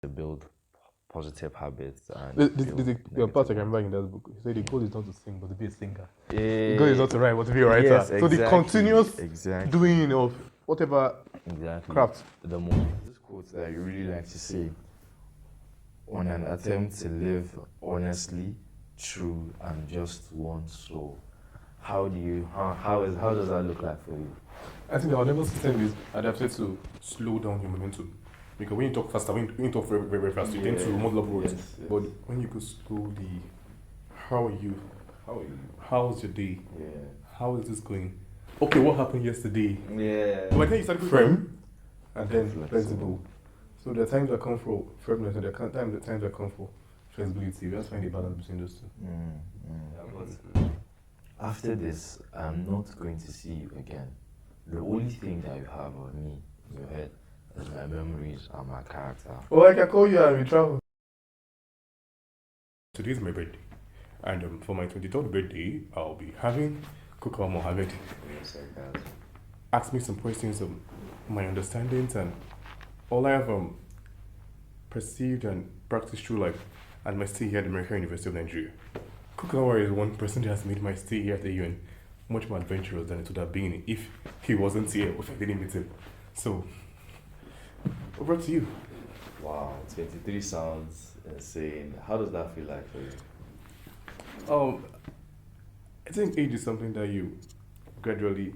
to build positive habits and The part I negative remember in that book, he said the goal is not to sing, but to be a singer. ones. The goal is not to write, but to be a writer. Yes, So the exactly, continuous exactly. doing of whatever Exactly. craft. The more this quote that you really like to say, on an attempt to live honestly, true, and just one soul. How does that look like for you? I think our nervous system is adapted to slow down your momentum. Because when you talk faster, when you talk very, very, very fast, you tend to muddle up words. Yes. But when you go slowly, how are you? How's your day? Yeah. How is this going? Okay, what happened yesterday? Yeah. So I think you started firm and then Flexible. flexible. So there are times that come for firmness and there are times that come for flexibility. We have to find a balance between those two. But after this, I'm not going to see you again. The only thing that you have of me in your head is my memories and my character. Oh, I can call you and we travel. Today is my birthday. And for my 23rd birthday, I'll be having Kukawa Mohammed ask me some questions of my understandings and all I have perceived and practiced through life and my stay here at the American University of Nigeria. Kukawa is one person that has made my stay here at the UN much more adventurous than it would have been if he wasn't here, if I didn't meet him. So, over to you. Wow, 23 sounds insane. How does that feel like for you? I think age is something that you gradually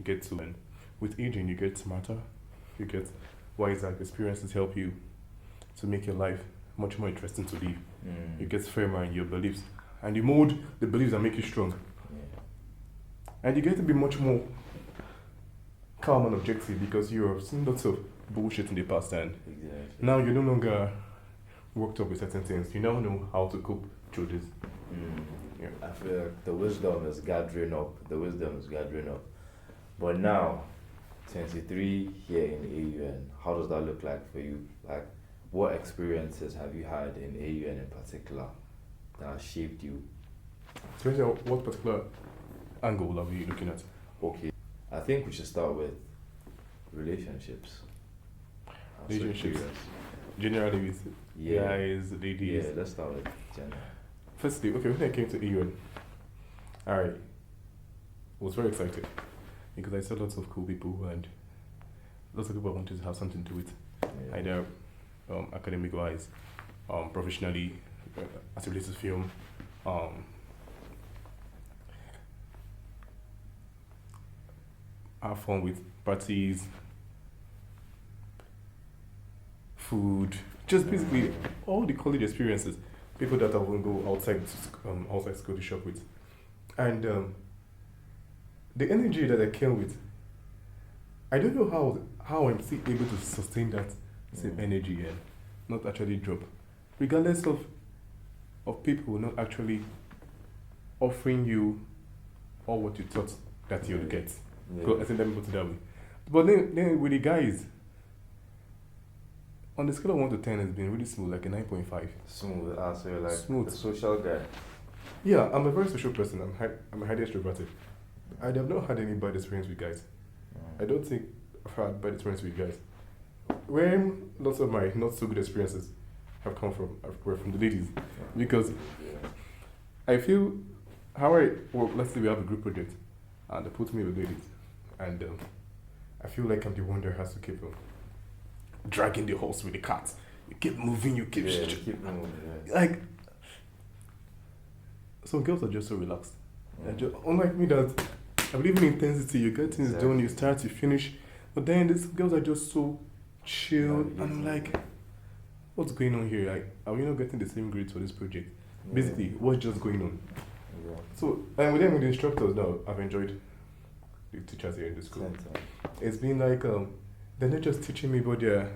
get to, and with aging you get smarter, you get wiser. Experiences help you to make your life much more interesting to live. You get firmer in your beliefs, and you mold the beliefs that make you strong. And you get to be much more calm and objective because you've seen lots of bullshit in the past, and now you're no longer worked up with certain things. You now know how to cope through this. I feel like the wisdom is gathering up. But now, 23 here in AUN, how does that look like for you? Like, what experiences have you had in AUN in particular that shaped you? Especially what particular angle are we looking at? Okay, I think we should start with relationships. Generally with guys, ladies. Yeah, let's start with general. Firstly, okay, when I came to AUN, I was very excited because I saw lots of cool people and lots of people wanted to have something to do with either academic wise, professionally, as it relates to film, have fun with parties, food, just basically all the college experiences. People that I won't go outside school to shop with, and the energy that I came with, I don't know how I'm still able to sustain that same energy and not actually drop, regardless of people not actually offering you all what you thought that you'd get. I think let me put it that way. But then with the guys, on the scale of 1 to 10, it's been really smooth, like a 9.5. Smooth. So you're like Smooth. a social guy. Yeah, I'm a very social person. I'm highly extroverted. I have not had any bad experience with guys. I don't think I've had bad experience with guys. Where lots of my not so good experiences have come from, were from the ladies, because I feel let's say we have a group project, and they put me with ladies, and I feel like I'm the one that has to keep dragging the horse with the cart. You keep moving, you keep moving. like. Some girls are just so relaxed. Unlike me, that I believe in intensity. You get things done, you start, you finish. But then these girls are just so chill, and I'm like, what's going on here? Like, are we not getting the same grades for this project? Basically, what's just going on? So, and with the instructors now, I've enjoyed the teachers here in the school. It's been like, they're not just teaching me, but they're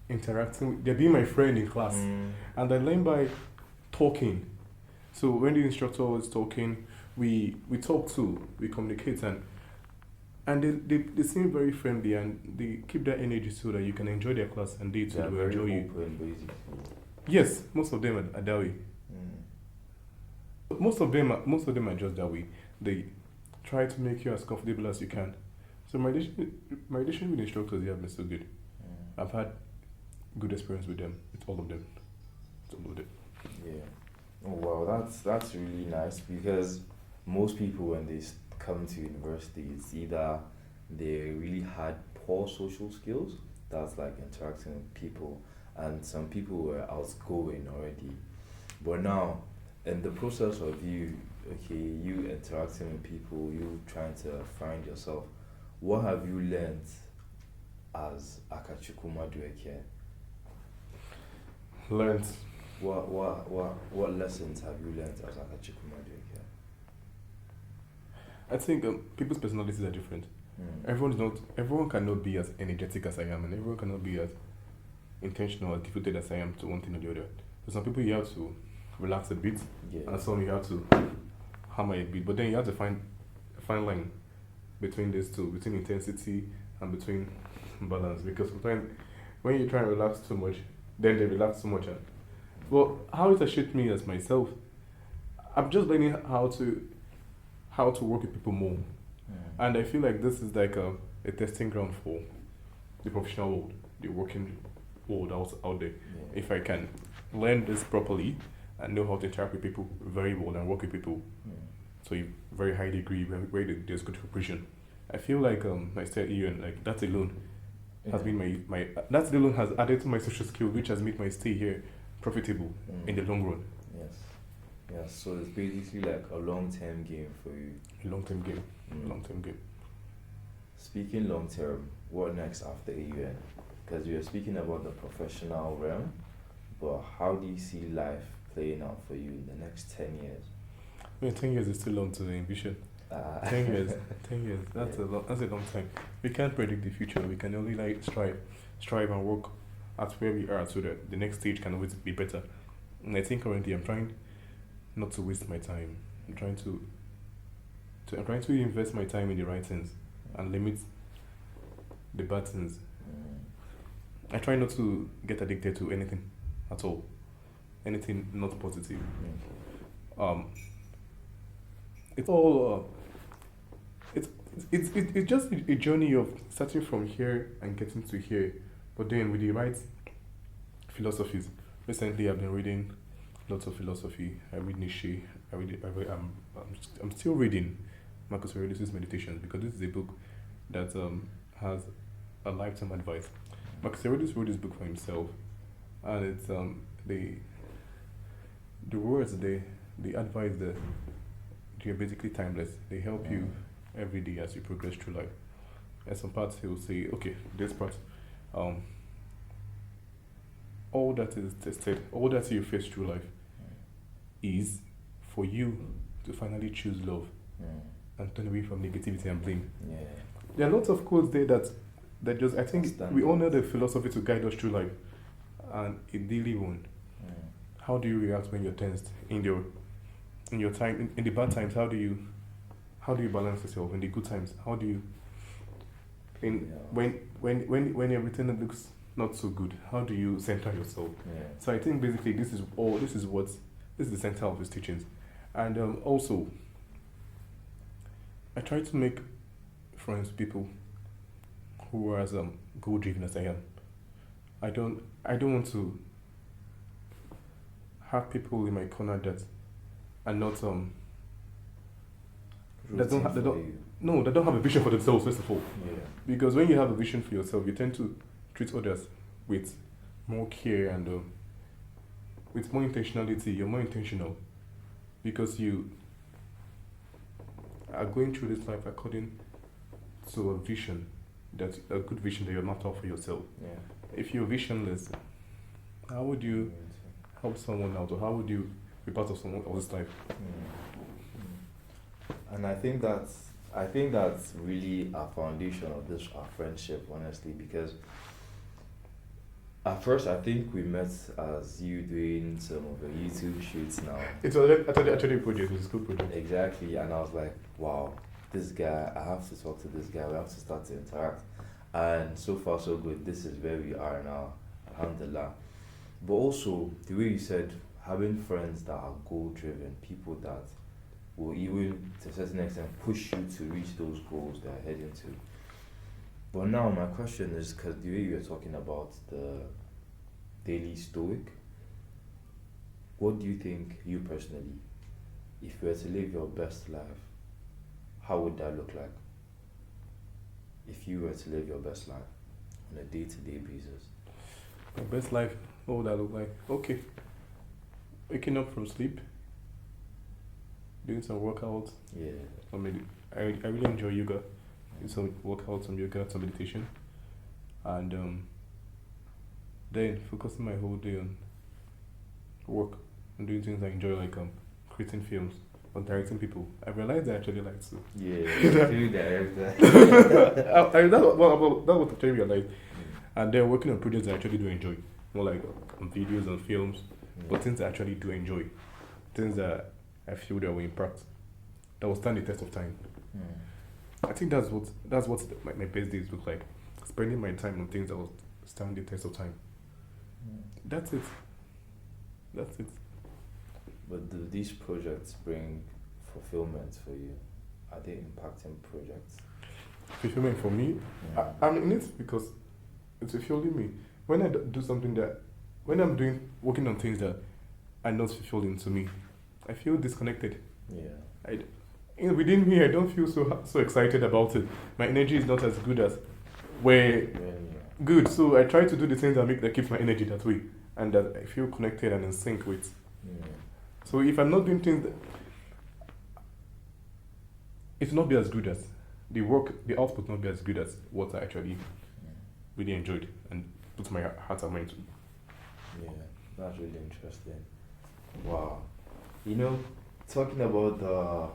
interacting. They're being my friend in class. And I learn by talking. So when the instructor was talking, we talk too, we communicate, and they seem very friendly, and they keep that energy so that you can enjoy their class and they too will enjoy you. Basically. Yes, most of them are that way. Most of them are just that way. They try to make you as comfortable as you can. So my relation with instructors have been so good. I've had good experience with them. It's all of them. It's all of them. Yeah. Oh wow, that's really nice because most people when they come to university, it's either they really had poor social skills, that's like interacting with people, and some people were outgoing already. But now, in the process of you, okay, you interacting with people, you trying to find yourself, what have you learned as Akachukwu Madueke? Learned. What lessons have you learned as Akachukwu Madueke? I think people's personalities are different. Mm. Everyone cannot be as energetic as I am, and everyone cannot be as intentional, as devoted as I am to one thing or the other. So some people you have to relax a bit, Yeah. and some you have to hammer a bit. But then you have to find a fine line between these two, between intensity and between balance. Because sometimes when you try and relax too much, then they relax too much. Well, how it has shaped me as myself, I'm just learning how to work with people more. And I feel like this is like a testing ground for the professional world, the working world out there. Yeah. If I can learn this properly and know how to interact with people very well and work with people to a very high degree where there's good cooperation, I feel like my stay here and like that alone has been my that alone has added to my social skill, which has made my stay here profitable in the long run. Yes. Yes. So it's basically like a long-term game for you. A long-term game. Long-term game. Speaking long-term, what next after AUN? Because we are speaking about the professional realm, but how do you see life playing out for you in the next 10 years? I mean, 10 years is still long to envision. 10 years. 10 years. That's a long time. We can't predict the future. We can only like strive and work at where we are so that the next stage can always be better. And I think currently I'm trying not to waste my time. I'm trying to invest my time in the right things and limit the bad things. I try not to get addicted to anything at all. Anything not positive. It's all it's just a journey of starting from here and getting to here, but then with the right philosophies. Recently, I've been reading lots of philosophy. I read Nietzsche. I'm still reading Marcus Aurelius' Meditations because this is a book that has a lifetime advice. Marcus Aurelius wrote this book for himself, and it's the words the advice they're basically timeless. They help you every day as you progress through life. At some parts he will say, okay, this part, all that is tested, all that you face through life is for you to finally choose love and turn away from negativity and blame. Yeah. There are lots of quotes there that just, I think we all know the philosophy to guide us through life, and it really won't. How do you react when you're tensed in your time, in the bad times? How do you balance yourself in the good times? How do you when everything looks not so good, how do you center yourself? So I think basically this is the center of his teachings. And also I try to make friends with people who are as goal driven as I am. I don't want to have people in my corner that are not that don't have a vision for themselves, first of all. Because when you have a vision for yourself, you tend to treat others with more care and with more intentionality. You're more intentional because you are going through this life according to a vision, that's a good vision that you're mapped out for yourself. If you're visionless, how would you help someone out, or how would you be part of someone else's life? And I think that's really a foundation of our friendship, honestly, because at first I think we met as you doing some of the YouTube shoots now. It's actually a project, it's a school project. Exactly, and I was like, wow, this guy, I have to talk to this guy, we have to start to interact. And so far so good, this is where we are now, alhamdulillah. But also, the way you said, having friends that are goal-driven, people that will even, to a certain extent, push you to reach those goals they're heading to. But now my question is, because the way you're talking about daily stoic. What do you think, you personally, if you were to live your best life, how would that look like? If you were to live your best life on a day-to-day basis. My best life, what would that look like? Okay. Waking up from sleep, doing some workouts. Yeah. I really enjoy yoga. Do some workouts, some yoga, some meditation. And then focusing my whole day on work and doing things I enjoy, like creating films or directing people. I realized I actually like to. Yeah, film director. That's what I actually realized. And then working on projects I actually do enjoy. More like on videos, on films, but things I actually do enjoy. Things that I feel that will impact, that will stand the test of time. I think that's what my best days look like. Spending my time on things that will stand the test of time. That's it. But do these projects bring fulfillment for you? Are they impacting projects? Fulfillment for me, I'm in it because it's fulfilling me. When I do something when I'm working on things that are not fulfilling to me, I feel disconnected. Yeah. Within me, I don't feel so excited about it. My energy is not as good as good. So I try to do the things that keeps my energy that way, and that I feel connected and in sync with. Yeah. So if I'm not doing things, it will not be as good as the output not be as good as what I actually really enjoyed and put my heart and mind to. Yeah, that's really interesting. Wow. Talking about the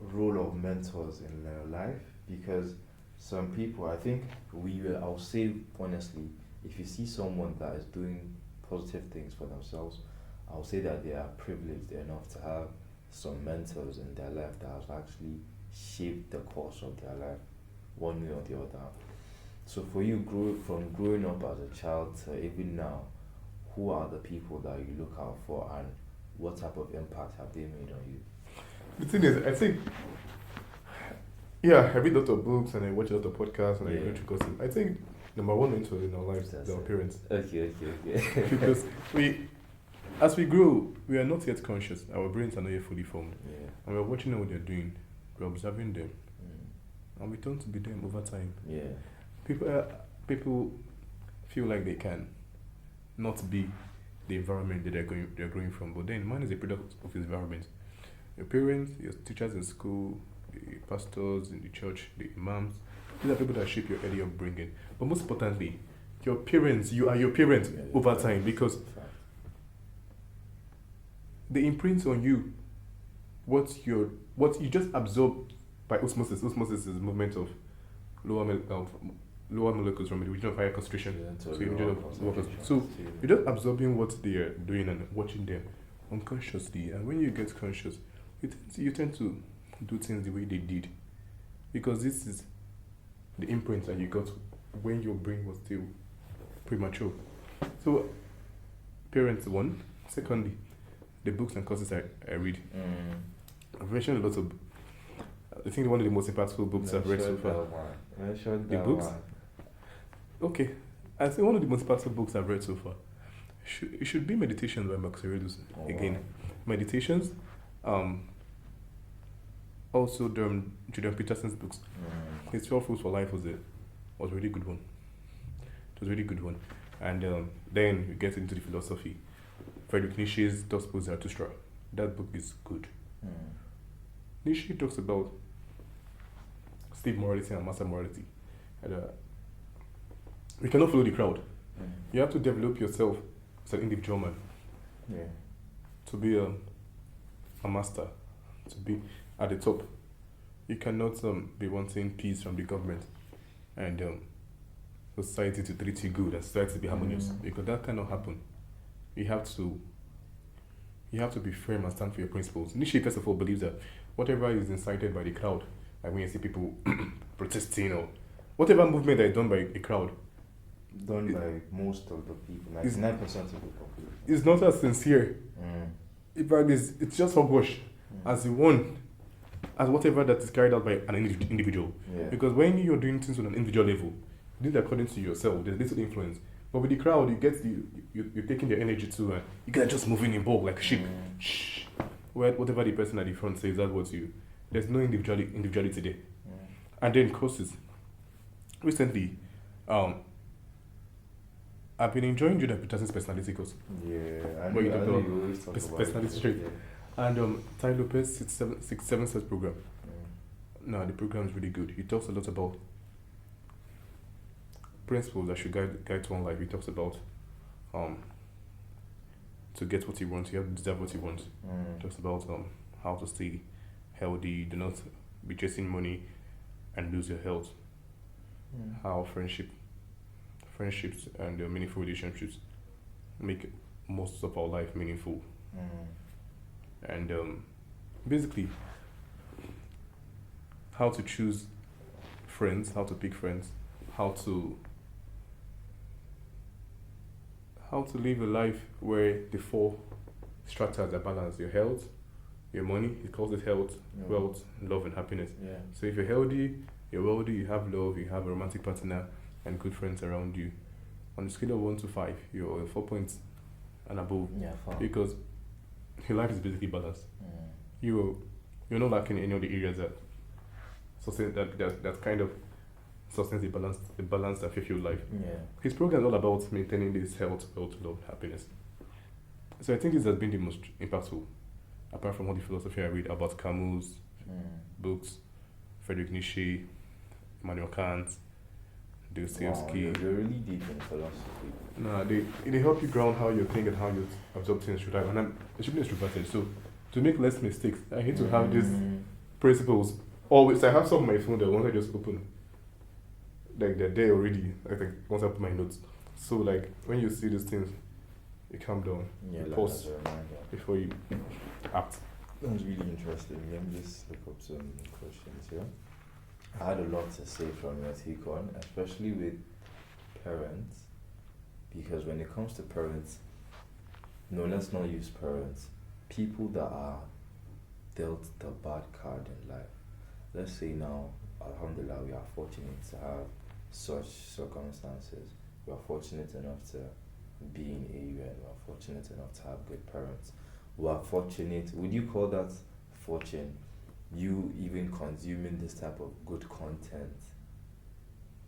role of mentors in their life, because some people, I think I'll say honestly, if you see someone that is doing positive things for themselves, I'll say that they are privileged enough to have some mentors in their life that have actually shaped the course of their life, one way or the other. So for you, from growing up as a child to even now, who are the people that you look out for, and what type of impact have they made on you? The thing is, I think, I read a lot of books and I watch a lot of podcasts and I go through courses. I think number one mentor in our lives is our parents. Okay. Because as we grow, we are not yet conscious. Our brains are not yet fully formed. Yeah. And we're watching them what they're doing. We're observing them. And we turn to be them over time. Yeah. People feel like they can not be the environment that they're growing from. But then man is a product of his environment. Your parents, your teachers in school, the pastors in the church, the imams, these are people that shape your early upbringing. But most importantly, your parents, you are your parents over time, because they imprint on you what you just absorb by osmosis. Osmosis is the movement of lower molecules from the region of higher concentration. So you're just absorbing what they are doing and watching them unconsciously. And when you get conscious, you tend to do things the way they did, because this is the imprint that you got when your brain was still premature. So parents, one. Secondly, the books and courses I read. I've mentioned a lot of. I think one of the most impactful books I've read so far. The books. Okay, I think one of the most impactful books I've read so far. It should be Meditations by Aurelius. Again, Meditations. Also, Jordan Peterson's books. His 12 Rules for Life was a really good one. It was a really good one. And then we get into the philosophy. Friedrich Nietzsche's Gospel Zarathustra. That book is good. Nietzsche talks about slave morality and master morality. And we cannot follow the crowd. You have to develop yourself as an individual man. To be a master, to be at the top. You cannot be wanting peace from the government and society to treat you good and society to be harmonious, because that cannot happen. You have to be firm and stand for your principles. Nietzsche, first of all, believes that whatever is incited by the crowd, like when you see people protesting or whatever movement that is done by a crowd, done by most of the people, 99% of the population, is not as sincere. In fact, it's just hogwash as whatever that is carried out by an individual. Because when you're doing things on an individual level, doing it according to yourself, there's little influence. But with the crowd, you're taking their energy too, and you guys just moving in bulk like sheep. Shh. Whatever the person at the front says, that's what you. There's no individuality there. And then courses. Recently, I've been enjoying Judah Peterson's personality course. Yeah, I What you know, talk I know about you always talk about personality it. trait. Yeah. And Ty Lopez 6-7 steps program. No, the program is really good. He talks a lot about principles that should guide to one life. He talks about to get what he wants, you have to deserve what he wants. He talks about how to stay healthy, do not be chasing money and lose your health. How friendships and meaningful relationships make most of our life meaningful. And basically how to choose friends, how to pick friends, how to live a life where the four stratas are balanced: your health, your money, he calls it health, wealth, love and happiness. Yeah. So if you're healthy, you're wealthy, you have love, you have a romantic partner and good friends around you. On a scale of 1 to 5, you're 4 points and above. Yeah, fine. Because your life is basically balanced. You're not lacking any of the areas that sustain that kind of sustains the balance and fulfilled life. Yeah. His program is all about maintaining this health, wealth, love, happiness. So I think this has been the most impactful, apart from all the philosophy I read about Camus, books, Friedrich Nietzsche, Immanuel Kant, Dostoevsky. Wow, you're really deep in philosophy. Nah, they help you ground how you think and how you absorb things through life. And I'm extremely extroverted, so to make less mistakes, I hate to have these principles always. I have some on my phone that once I just open, like they're there already. I think once I put my notes. So like when you see these things, you calm down, Yeah, you like pause as a reminder. before you act. That's really interesting. Let me just look up some questions here. I had a lot to say from your take on, especially with parents, because when it comes to parents, no, let's not use parents. People that are dealt the bad card in life. Let's say now, alhamdulillah, we are fortunate to have such circumstances. We are fortunate enough to be in AUN. We are fortunate enough to have good parents. We are fortunate, would you call that fortune? You even consuming this type of good content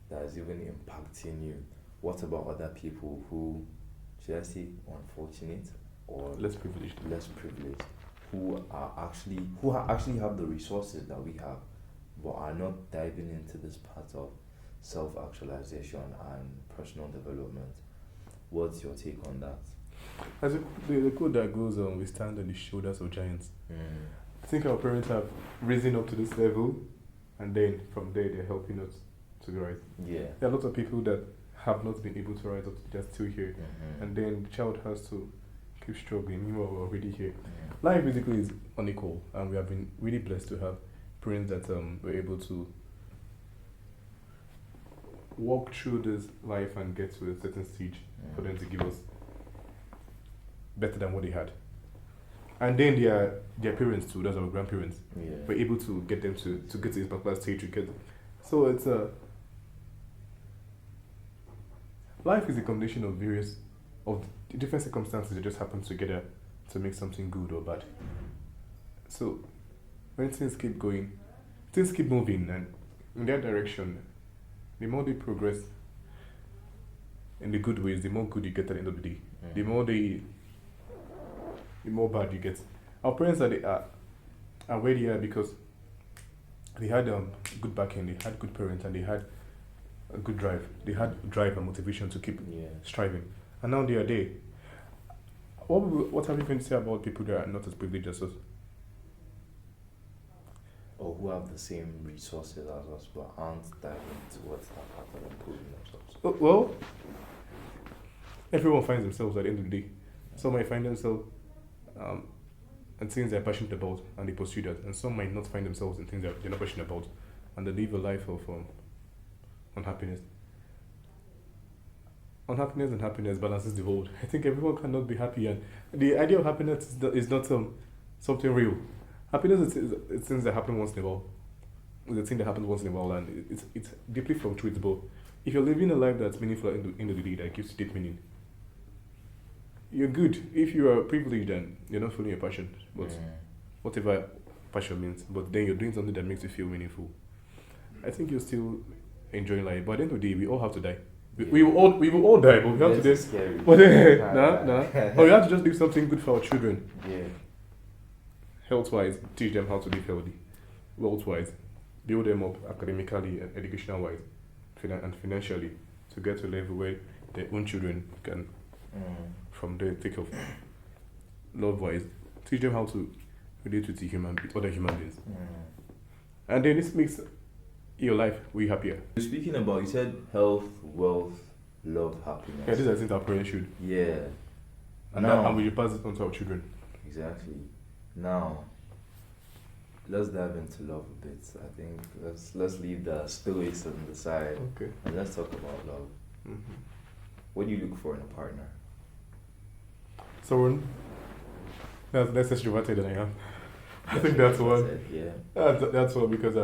that is even impacting you. What about other people who, should I say, unfortunate or Less privileged. who actually have the resources that we have, but are not diving into this part of self-actualization and personal development? What's your take on that? As the quote that goes on, we stand on the shoulders of giants. I think our parents have risen up to this level, and then from there they're helping us to rise. Yeah. There are lots of people that have not been able to rise up, they're still here, and then the child has to keep struggling. Meanwhile, we're already here. Life basically is unequal, and we have been really blessed to have parents that were able to walk through this life and get to a certain stage for them to give us better than what they had. And then their parents too, that's our grandparents, were able to get them to get to this particular stage to get. So it's life is a combination of different circumstances that just happen together to make something good or bad. So when things keep going, things keep moving, and in that direction, the more they progress in the good ways, the more good you get at the end of the day. The more bad you get. Our parents are where they are because they had good backing, they had good parents, and they had a good drive. They had drive and motivation to keep striving. And now they are there. What have you been to say about people that are not as privileged as us? Or who have the same resources as us but aren't diving towards that part of improving themselves? Well, everyone finds themselves at the end of the day. Some might find themselves in things they're passionate about and they pursue that, and some might not find themselves in things that they're not passionate about and they live a life of unhappiness. Unhappiness and happiness balances the world. I think everyone cannot be happy, and the idea of happiness is not something real. Happiness is things that happen once in a while. It's a thing that happens once in a while, and it's deeply fluctuates. But if you're living a life that's meaningful at the end of the day, that gives you deep meaning, you're good. If you are privileged and you're not following your passion, but whatever passion means, but then you're doing something that makes you feel meaningful, I think you're still enjoying life. But at the end of the day, we all have to die. We will all die, but we have to die. But nah. Or we have to just do something good for our children. Yeah. Health-wise, teach them how to live healthy. Wealth-wise, build them up academically and educational-wise, and financially, to get to a level where their own children can, from there, take off. Love-wise, teach them how to relate with other human beings. And then this makes your life way happier. Speaking about, you said health, wealth, love, happiness. Yeah, this I think our parents should. Yeah. And we pass it on to our children. Exactly. Now, let's dive into love a bit. I think let's leave the stoics on the side. Okay. And let's talk about love. What do you look for in a partner? Someone that's less extroverted than I am. I think that's one. Yeah. That's one because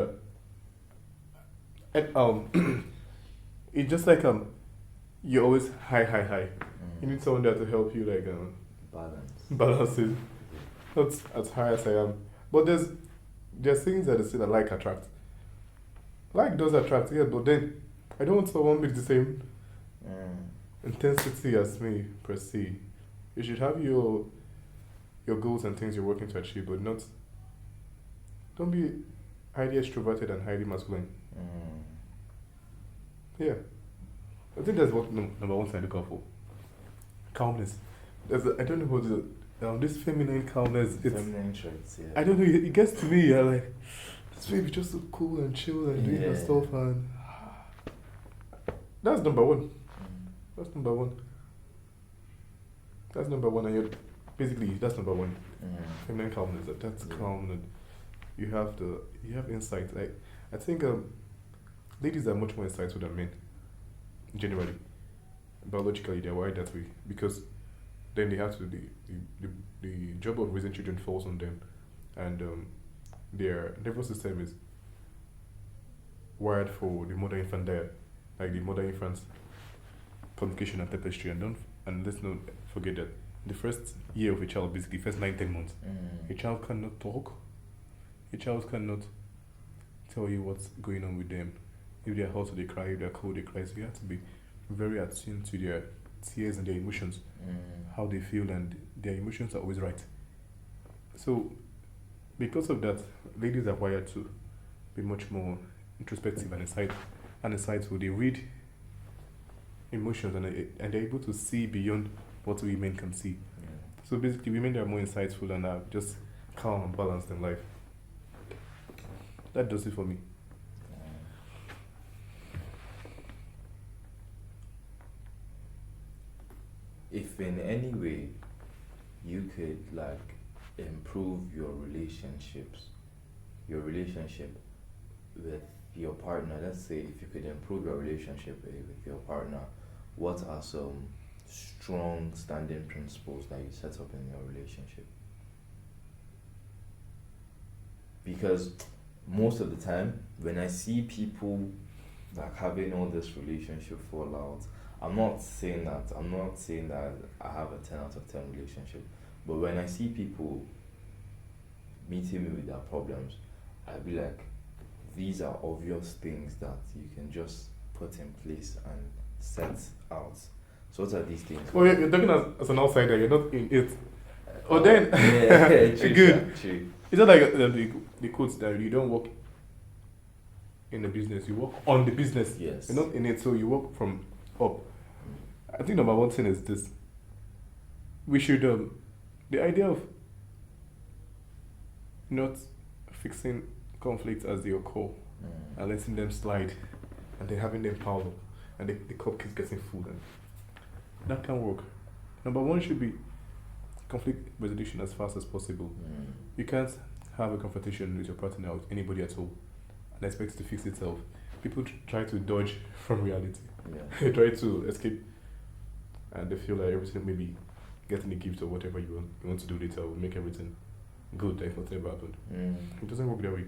it's just like you're always high. You need someone there to help you like balance it. Not as high as I am, but there's things that I like attract. Like does attract, yeah, but then I don't want someone with the same intensity as me per se. You should have your goals and things you're working to achieve, but don't be highly extroverted and highly masculine. Yeah, I think that's what number one thing I look out for. Calmness. I don't know what it is. This feminine calmness. Feminine traits, yeah. I don't know. It gets to me. I'm like, this baby's just so cool and chill and doing her stuff, and that's number one. That's number one. And you're basically that's number one. Feminine calmness. That's calm, and you have insight. Like I think ladies are much more insightful than men. Generally, biologically, they're wired that way because then they have to the job of raising children falls on them, and their nervous system is wired for the mother-infant diet, like the mother-infant communication and tapestry, and let's not forget that the first year of a child, basically first 9-10 months, a child cannot talk, a child cannot tell you what's going on with them. If they're hot, they cry. If they're cold, they cry. So you have to be very attuned to their tears and their emotions, how they feel, and their emotions are always right. So, because of that, ladies are wired to be much more introspective and insightful. They read emotions and they're able to see beyond what women can see. So basically, women are more insightful and are just calm and balanced in life. That does it for me. If in any way you could like improve your relationship with your partner, let's say if you could improve your relationship with your partner, what are some strong standing principles that you set up in your relationship? Because most of the time when I see people like having all this relationship fallout, I'm not saying that I have a 10 out of 10 relationship, but when I see people meeting me with their problems, I'd be like, these are obvious things that you can just put in place and set out. So what are these things? Well, you're talking as an outsider, you're not in it. True, good. True. It's not like the quotes that you don't work in the business, you work on the business. Yes. You're not in it, so you work from up. I think number one thing is this. We should, the idea of not fixing conflicts as they occur and letting them slide and then having them pile up and the cup keeps getting full, and that can't work. Number one should be conflict resolution as fast as possible. You can't have a confrontation with your partner or with anybody at all and expect it to fix itself. People try to dodge from reality. They try to escape, and they feel like everything, maybe getting a gift or whatever you want to do later will make everything good, like whatever happened. It doesn't work that way.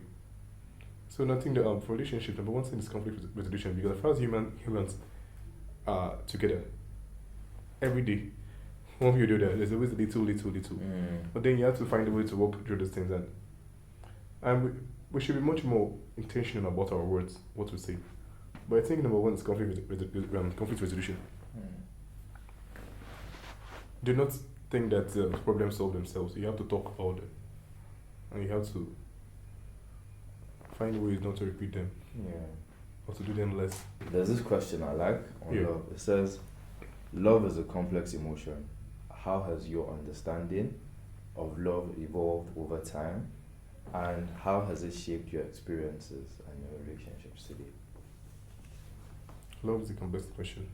So nothing that for relationship, number one thing is conflict resolution, because as far as humans are together every day, one way or the other, there's always little. But then you have to find a way to work through those things, and we should be much more intentional about our words, what we say. But I think number one is conflict resolution. Do not think that problems solve themselves. You have to talk about them, and you have to find ways not to repeat them. Or to do them less. There's this question I like on love. It says, love is a complex emotion. How has your understanding of love evolved over time? And how has it shaped your experiences and your relationships today? Love is a complex question.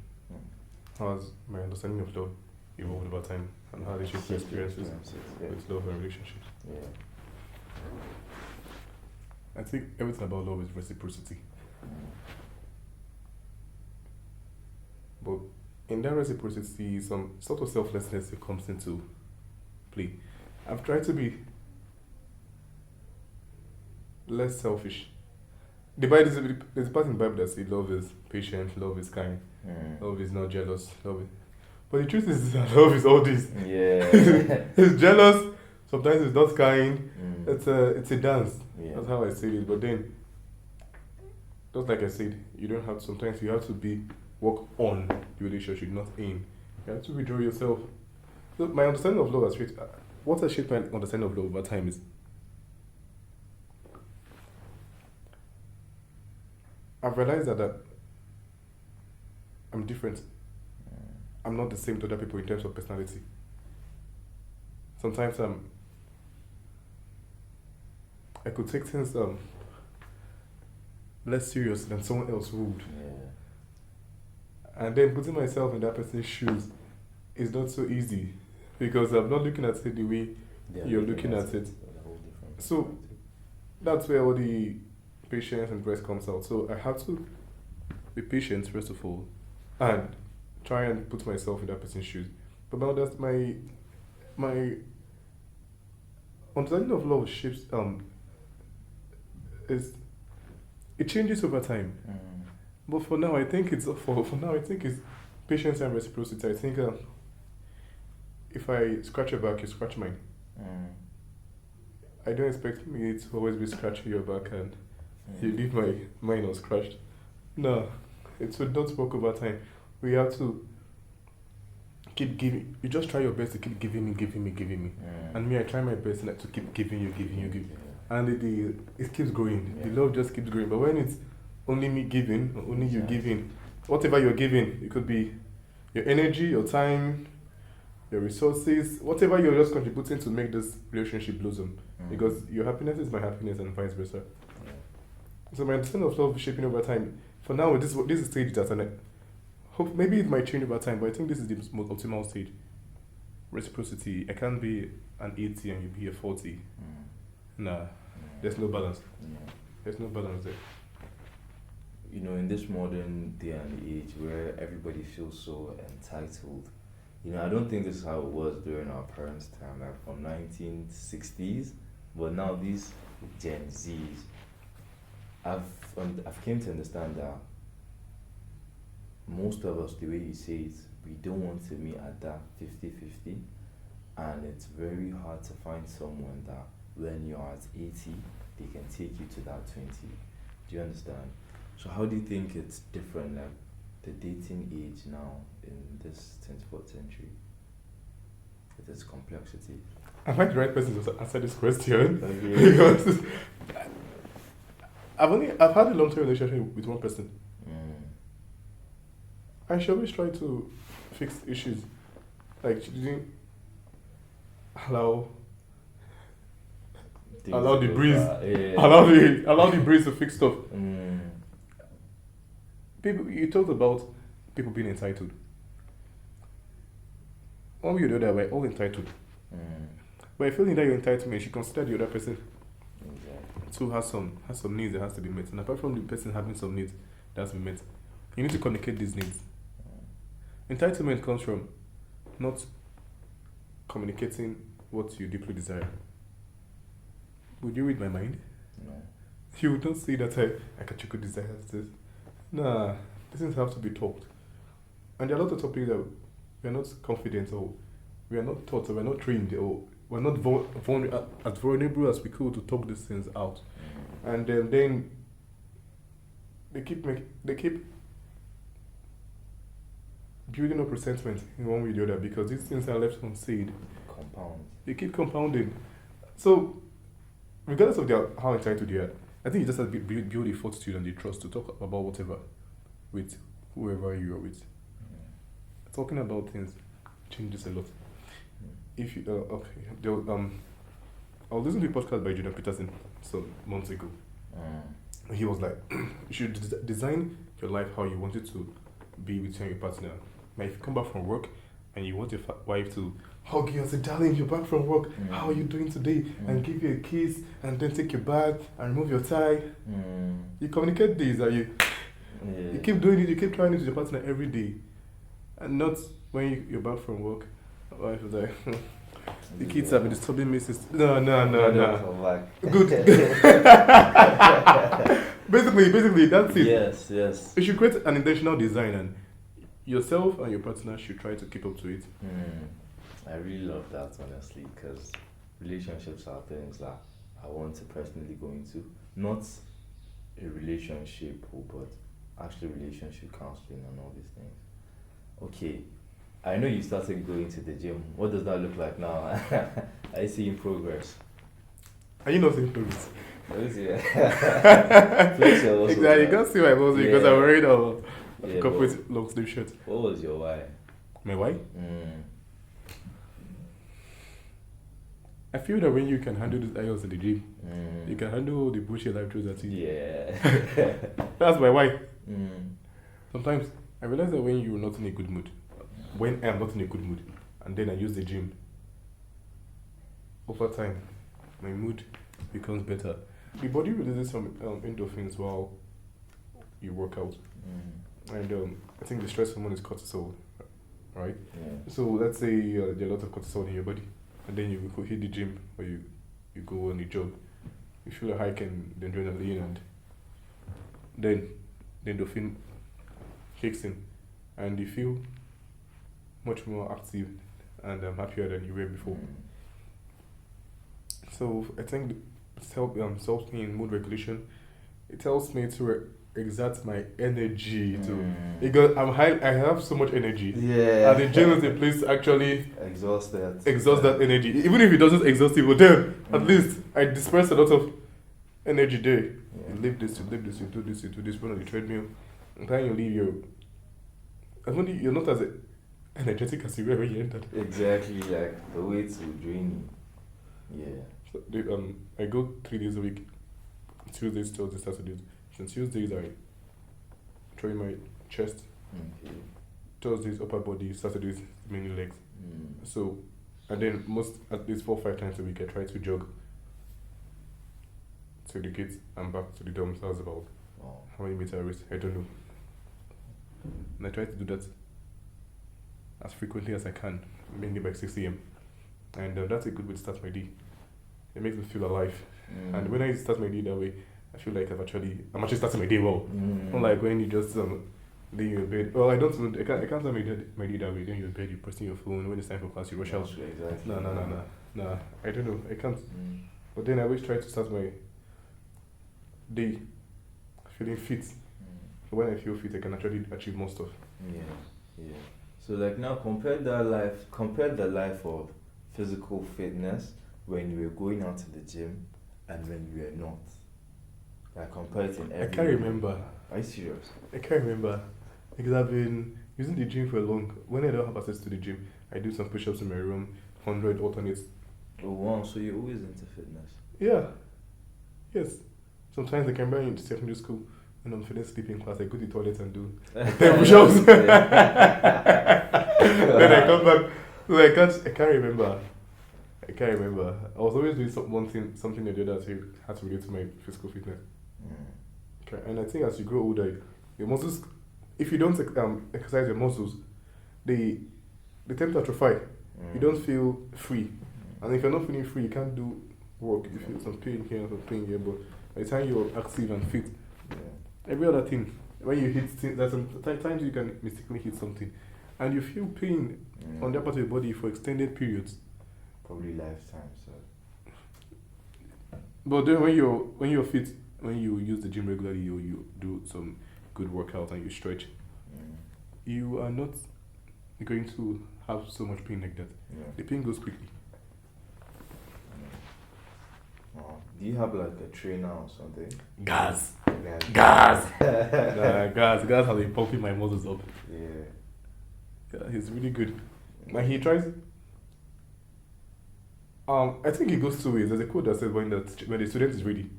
How has my understanding of love evolved over time? And how has it shaped your experiences with love and relationships? I think everything about love is reciprocity. But in that reciprocity, some sort of selflessness comes into play. I've tried to be less selfish. There's a part in the Bible that says love is patient, love is kind, love is not jealous, but the truth is that love is all this. It's jealous, sometimes it's not kind, it's a dance. That's how I say it. But then, just like I said, you don't have to, sometimes you have to work on the relationship, not in. You have to withdraw yourself. So my understanding of love what has shaped my understanding of love over time is, I've realized that I'm different. I'm not the same to other people in terms of personality. Sometimes I could take things less serious than someone else would. And then putting myself in that person's shoes is not so easy, because I'm not looking at it the way you're looking at it. So that's where all the patience and grace comes out. So I have to be patient first of all, and try and put myself in that person's shoes. But now that's my understanding of love shapes it changes over time. But for now I think it's patience and reciprocity. I think if I scratch your back, you scratch mine. I don't expect me to always be scratching your back and you leave mine unscratched. No, it would not work over time. We have to keep giving. You just try your best to keep giving me. And me, I try my best to keep giving you. And it keeps growing. The love just keeps growing. But when it's only me giving, or only you giving, whatever you're giving, it could be your energy, your time, your resources, whatever you're just contributing to make this relationship blossom. Because your happiness is my happiness and vice versa. So my understanding of love is shaping over time. For now, this is stage that, and I hope maybe it might change over time, but I think this is the most optimal stage. Reciprocity. I can't be an 80 and you be a 40. Nah, there's no balance. There's no balance there. You know, in this modern day and age where everybody feels so entitled, you know, I don't think this is how it was during our parents' time, like from 1960s. But now these Gen Zs, I've came to understand that most of us, the way you say it, we don't want to meet at that 50-50, and it's very hard to find someone that when you're at 80, they can take you to that 20. Do you understand? So how do you think it's different, like the dating age now in this 24th century, with its complexity? Am I the right person to answer this question? Because I've had a long-term relationship with one person. And she always tried to fix issues. Like she didn't allow the breeze, allow the breeze to fix stuff. You talked about people being entitled. One way or the other, we're all entitled. But I feel in that your entitlement, she considered the other person to has some needs that has to be met. And apart from the person having some needs that has to be met, you need to communicate these needs. Entitlement comes from not communicating what you deeply desire. Would you read my mind? No. He would not say that Akachukwu desires this. Nah, these things have to be talked. And there are a lot of topics that we are not confident or we are not taught or we are not trained or we are not as vulnerable as we could to talk these things out. And then they keep building up resentment in one way or the other because these things are left unsaid. Compound. They keep compounding. So, regardless of how entitled they are, I think you just have to build a fortitude and the trust to talk about whatever with whoever you are with. Talking about things changes a lot. If you I was listening to a podcast by Jordan Peterson some months ago. He was like, you should design your life how you want it to be with you and your partner. Now, if you come back from work and you want your wife to hug you and say, darling, you're back from work, how are you doing today? And give you a kiss and then take your bath and remove your tie. You communicate this, and you keep doing it, you keep trying it with your partner every day. And not when you're back from work, wife is like, the kids have been disturbing me since. No. Good. basically, that's it. Yes. You should create an intentional design, and yourself and your partner should try to keep up to it. I really love that, honestly, because relationships are things that I want to personally go into. Not a relationship, but actually relationship counseling and all these things. Okay, I know you started going to the gym. What does that look like now? I see in progress. Are you not seeing progress? Flex your muscles. Exactly, you can't see my muscles because I'm wearing a corporate long sleeve shirt. What was your why? My why? I feel that when you can handle these ions in the gym, you can handle the bullshit life throws at you. Yeah. That's my why. Sometimes I realize that when you're not in a good mood, when I'm not in a good mood, and then I use the gym, over time, my mood becomes better. The body releases some endorphins while you work out. And I think the stress hormone is cortisol, right? Yeah. So let's say there are a lot of cortisol in your body, and then you go hit the gym or you go on a jog. You feel a hike and the adrenaline, and then the endorphin kicks in, and you feel much more active and happier than you were before. So I think helps me in mood regulation. It helps me to exert my energy because I have so much energy. Yeah. And the gym is a place to actually exhaust that energy. Even if it doesn't exhaust it, but then at least I disperse a lot of energy there. You lift this, you do this, run on the treadmill. And then you leave you're not as energetic as you were when you entered. Exactly, like the weights will drain you. Yeah. So I go 3 days a week, Tuesdays, Thursdays, Saturdays. So Tuesdays I train my chest. Thursdays upper body, Saturdays mainly legs. So, and then at least 4 or 5 times a week I try to jog to the kids and back to the dorms. That's about how many meters I don't know. And I try to do that as frequently as I can, mainly by 6 a.m. And that's a good way to start my day. It makes me feel alive. And when I start my day that way, I feel like I'm actually starting my day well. Unlike when you just lay in your bed. Well, I can't start my day that way. Then you're in bed, you're pressing your phone. When it's time for class, you rush out. Exactly. No. I don't know. I can't. But then I always try to start my day feeling fit. So when I feel fit, I can actually achieve more stuff. Yeah. So like now, compare the life of physical fitness when you were going out to the gym and when you were not. Like compare it in every. I can't remember. Are you serious? I can't remember because I've been using the gym for a long. When I don't have access to the gym, I do some push-ups in my room, 100 alternates. Oh wow! So you're always into fitness? Yeah. Yes. Sometimes I can bring into secondary school when I'm feeling sleepy in class. I go to the toilet and do 10 push-ups. Then I come back. So I can't remember. I was always doing something or the other that had to relate to my physical fitness. Okay. And I think as you grow older, your muscles, if you don't exercise your muscles, they tend to atrophy. You don't feel free. And if you're not feeling free, you can't do work. You feel some pain here, some pain here. But By the time you're active and fit, Yeah. every other thing, when you hit things, there's some times you can mistakenly hit something, and you feel pain on that part of your body for extended periods. Probably lifetime, so. But then when you're fit, when you use the gym regularly, or you do some good workout and you stretch, you are not going to have so much pain like that. Yeah. The pain goes quickly. Do you have like a trainer or something? Gas. Gas. Gas has been pumping my muscles up. Yeah. Yeah, he's really good. And he tries. I think it goes two ways. There's a quote that says when the student is ready,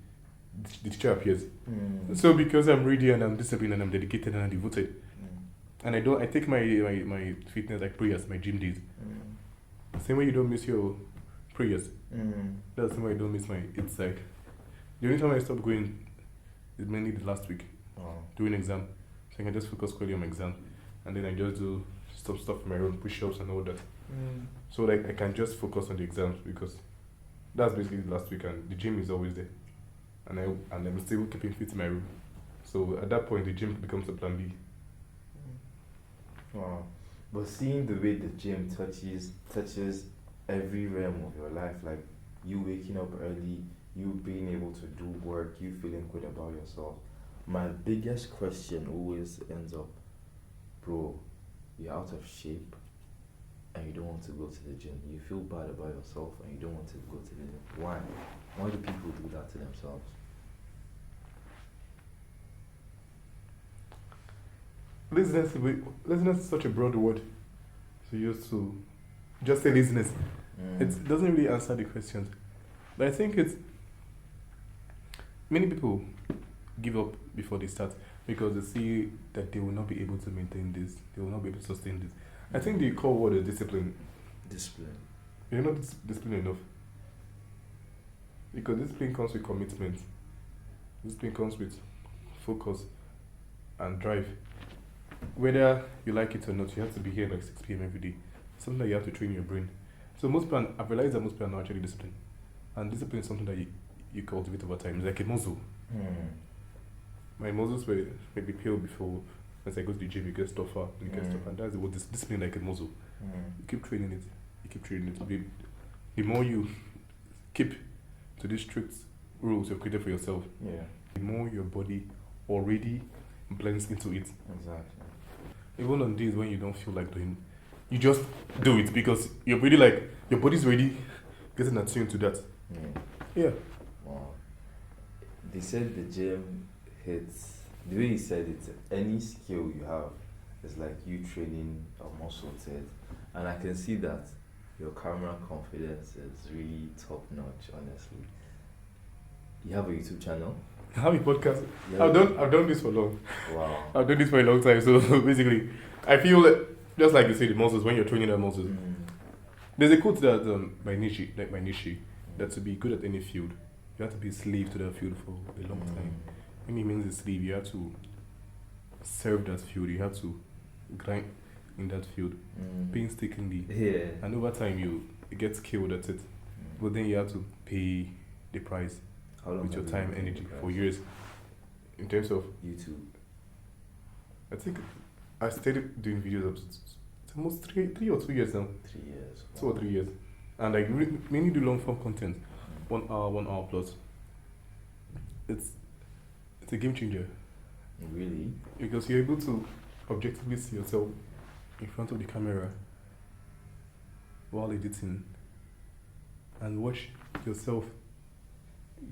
the teacher appears. So because I'm ready and I'm disciplined and I'm dedicated and I'm devoted, and I take my fitness like prayers, my gym days. Same way you don't miss your prayers. That's the same way I don't miss my. It's like the only time I stop going is mainly the last week doing exam, so I can just focus clearly on my exam, and then I just do stuff for my own push-ups and all that. So like I can just focus on the exams because that's basically the last week, and the gym is always there, and I'm still keeping fit in my room. So at that point, the gym becomes a plan B. Wow. But seeing the way the gym touches every realm of your life, like you waking up early, you being able to do work, you feeling good about yourself. My biggest question always ends up, bro, you're out of shape and you don't want to go to the gym. You feel bad about yourself and you don't want to go to the gym. Why? Why do people do that to themselves? Laziness is such a broad word to use to just say laziness. It doesn't really answer the questions. But I think it's many people give up before they start because they see that they will not be able to maintain this, they will not be able to sustain this. I think the core word is discipline. Discipline. You're not disciplined enough. Because discipline comes with commitment. Discipline comes with focus and drive. Whether you like it or not, you have to be here like 6 p.m. every day. Something that you have to train your brain. So I've realized that most people are not actually disciplined. And discipline is something that you cultivate over time. It's like a muscle. My muscles were maybe pale before. As I go to the gym, you get tougher, and that's what discipline like a muscle. You keep training it. The more you keep to these strict rules you've created for yourself, the more your body already blends into it. Exactly. Even on days when you don't feel like doing, you just do it because you're really like your body's already getting attuned to that. Yeah. Wow. They said the gym hits. The way he said it, any skill you have is like you training a muscle to it. And I can see that your camera confidence is really top notch, honestly. You have a YouTube channel? I have a podcast. Yeah. I've done this for long. Wow. I've done this for a long time. So basically, I feel that just like you say, the muscles, when you're training the muscles, there's a quote that by Nietzsche, that to be good at any field, you have to be a slave to that field for a long time. When he means a slave, you have to serve that field, you have to grind in that field painstakingly. Yeah. And over time, you get skilled at it. But then you have to pay the price with your time, energy for years. In terms of YouTube, I think I started doing videos up it's almost 3 or 2 years now. 3 years. 2 or 3 years. And I mainly do long form content. 1 hour plus. It's a game changer. Really? Because you're able to objectively see yourself in front of the camera while editing and watch yourself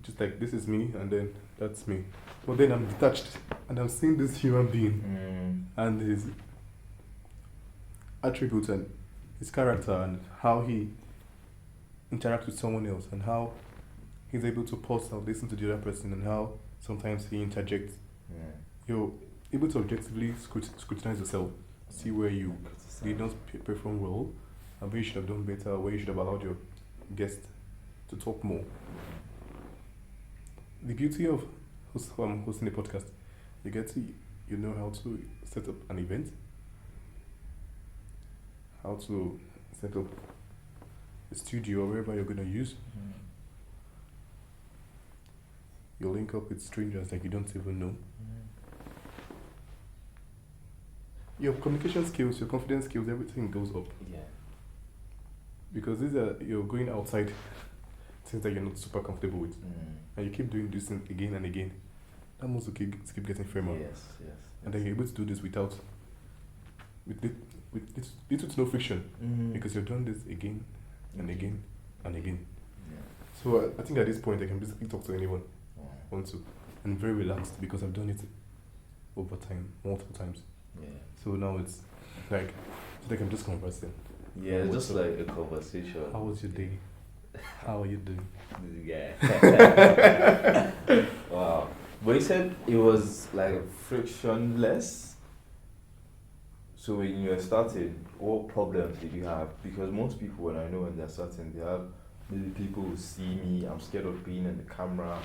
just like this is me and then that's me. But then I'm detached and I'm seeing this human being and his attributes and his character and how he interacts with someone else and how he's able to pause and listen to the other person and how sometimes he interjects. You're able to objectively scrutinize yourself, see where you did not perform well and where you should have done better, where you should have allowed your guest to talk more. The beauty of hosting a podcast, you know how to set up an event, how to set up a studio or wherever you're going to use. You link up with strangers like you don't even know. Your communication skills, your confidence skills, everything goes up. Yeah. Because you're going outside things that you're not super comfortable with. And you keep doing this thing again and again. That muscle keep getting firmer. Yes. And then you're able to do this with little to no friction. Because you've done this again and again and again. Yeah. So I think at this point I can basically talk to anyone I want to. And very relaxed because I've done it over time, multiple times. Yeah. So now it's like I'm just conversing. Yeah, it's just like a conversation. How was your day? How are you doing? Yeah. Wow. But you said it was like frictionless. So when you were starting, what problems did you have? Because most people, when I know when they're starting, they have maybe people who see me, I'm scared of being in the camera.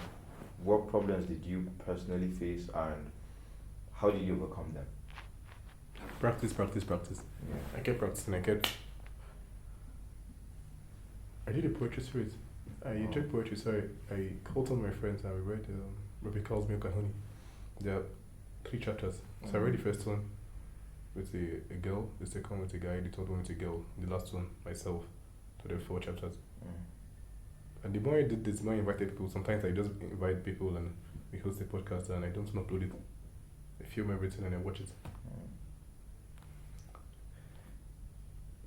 What problems did you personally face and how did you overcome them? Practice. Yeah. I kept practicing. I did a poetry series. I enjoyed poetry, so I called on my friends and we read Ruby Calls Milk and Honey. There are 3 chapters. So I read the first one with a girl, the second one with a guy, the third one with a girl, the last one myself. So there are 4 chapters. And the more I did this, the more I invited people. Sometimes I just invite people and we host a podcast and I don't upload it. I film everything and I watch it.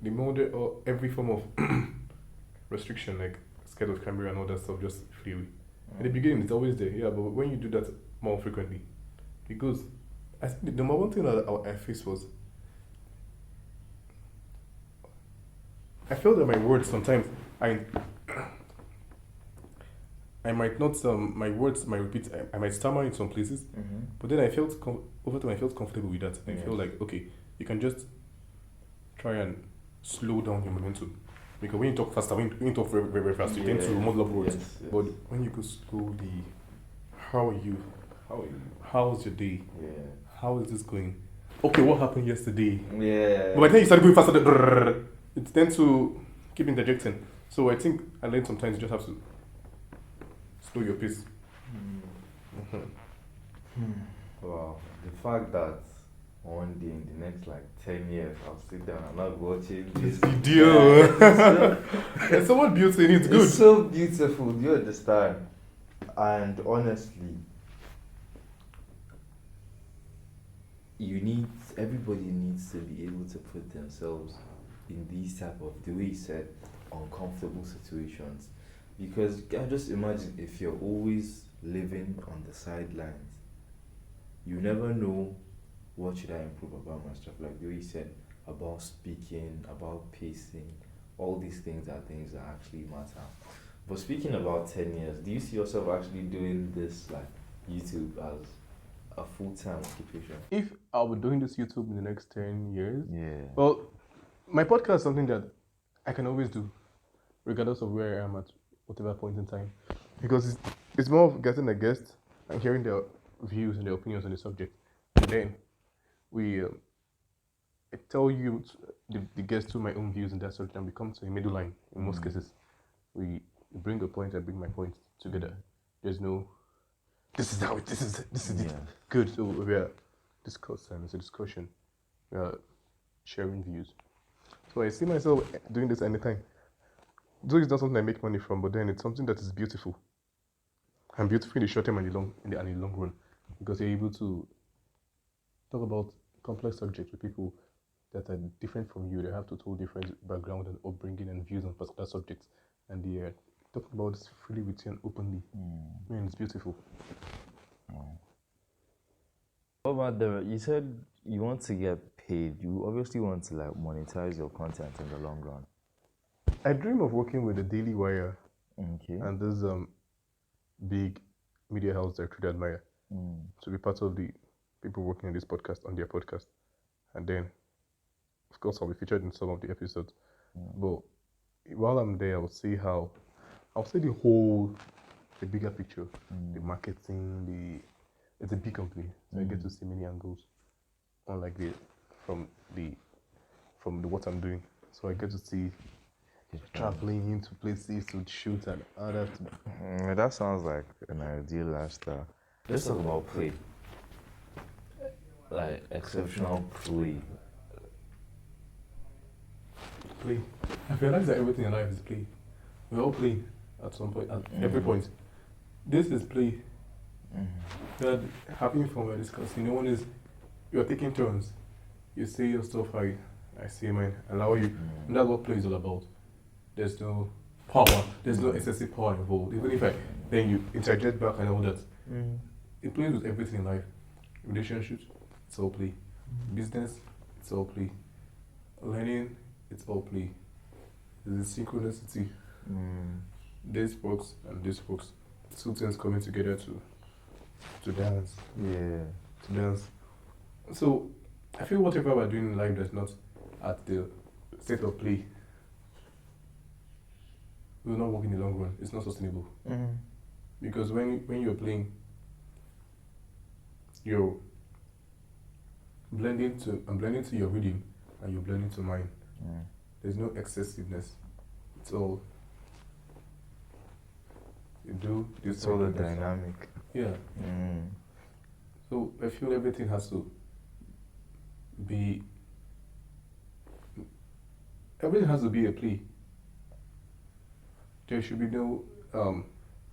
The more or every form of restriction, like scared of camera and all that stuff, just flee away. At the beginning, it's always there, yeah, but when you do that more frequently, it goes. I think the number one thing that I faced was I felt that my words sometimes I might not my words might repeat. I might stammer in some places, but then I felt over time I felt comfortable with that. I feel like okay, you can just try and slow down your momentum. Because when you talk faster, when you talk very, very, very fast, you tend to muddle up words. Yes. But when you go slowly, how are you? How's your day? Yeah. How is this going? Okay, what happened yesterday? Yeah. But by the time you start going faster, it tends to keep interjecting. So I think I learned sometimes you just have to slow your pace. Wow. The fact that one day in the next 10 years I'll sit down and I'll be watching this video. It's so beautiful, it's good. It's so beautiful, do you understand? And honestly, everybody needs to be able to put themselves in these type of, the way you said, uncomfortable situations. Because I just imagine if you're always living on the sidelines, you never know what should I improve about myself. Like the way you said about speaking, about pacing, all these things are things that actually matter. But speaking about 10 years, do you see yourself actually doing this YouTube as a full-time occupation? If I'll be doing this YouTube in the next 10 years, yeah. Well, my podcast is something that I can always do, regardless of where I am at whatever point in time. Because it's more of getting a guest and hearing their views and their opinions on the subject. And then I tell you, the guest, to my own views in that subject and we come to a middle line in most cases. We bring a point, I bring my point together. There's no, this is it. Good, so we are discussing, it's a discussion. We are sharing views. So I see myself doing this anytime. Though it's not something I make money from, but then it's something that is beautiful. And beautiful in the short term and in the long run. Because you're able to talk about complex subjects with people that are different from you. They have total different background and upbringing and views on particular subjects. And they talk about this freely with you and openly. I mean, it's beautiful. What about you said you want to get paid. You obviously want to monetize your content in the long run. I dream of working with the Daily Wire and this big media house that I truly admire. To be part of the people working on this podcast, on their podcast. And then, of course, I'll be featured in some of the episodes. But while I'm there, I'll see the bigger picture, the marketing, it's a big company. So I get to see many angles, unlike from what I'm doing. So I get to see traveling into places to shoot and other. That sounds like an ideal lifestyle. Let's talk about play. Like exceptional play. Play. I realize that everything in life is play. We all play at some point, at every point. This is play. We're having fun, we're discussing. No one is, you're taking turns. You say your stuff, I say mine, allow you. And that's what play is all about. There's no power, there's no excessive power involved. Even if then you interject back and all that. It plays with everything in life. Relationships, it's all play. Business, it's all play. Learning, it's all play. There's a synchronicity. This works and this works. Two things coming together to dance. Yeah. To dance. So I feel whatever we're doing in life that's not at the state of play will not work in the long run. It's not sustainable. Because when you're playing, you're blending to your rhythm and you're blending to mine. There's no excessiveness. It's all you do this. It's all a dynamic. Yeah. So I feel everything has to be a play. There should be no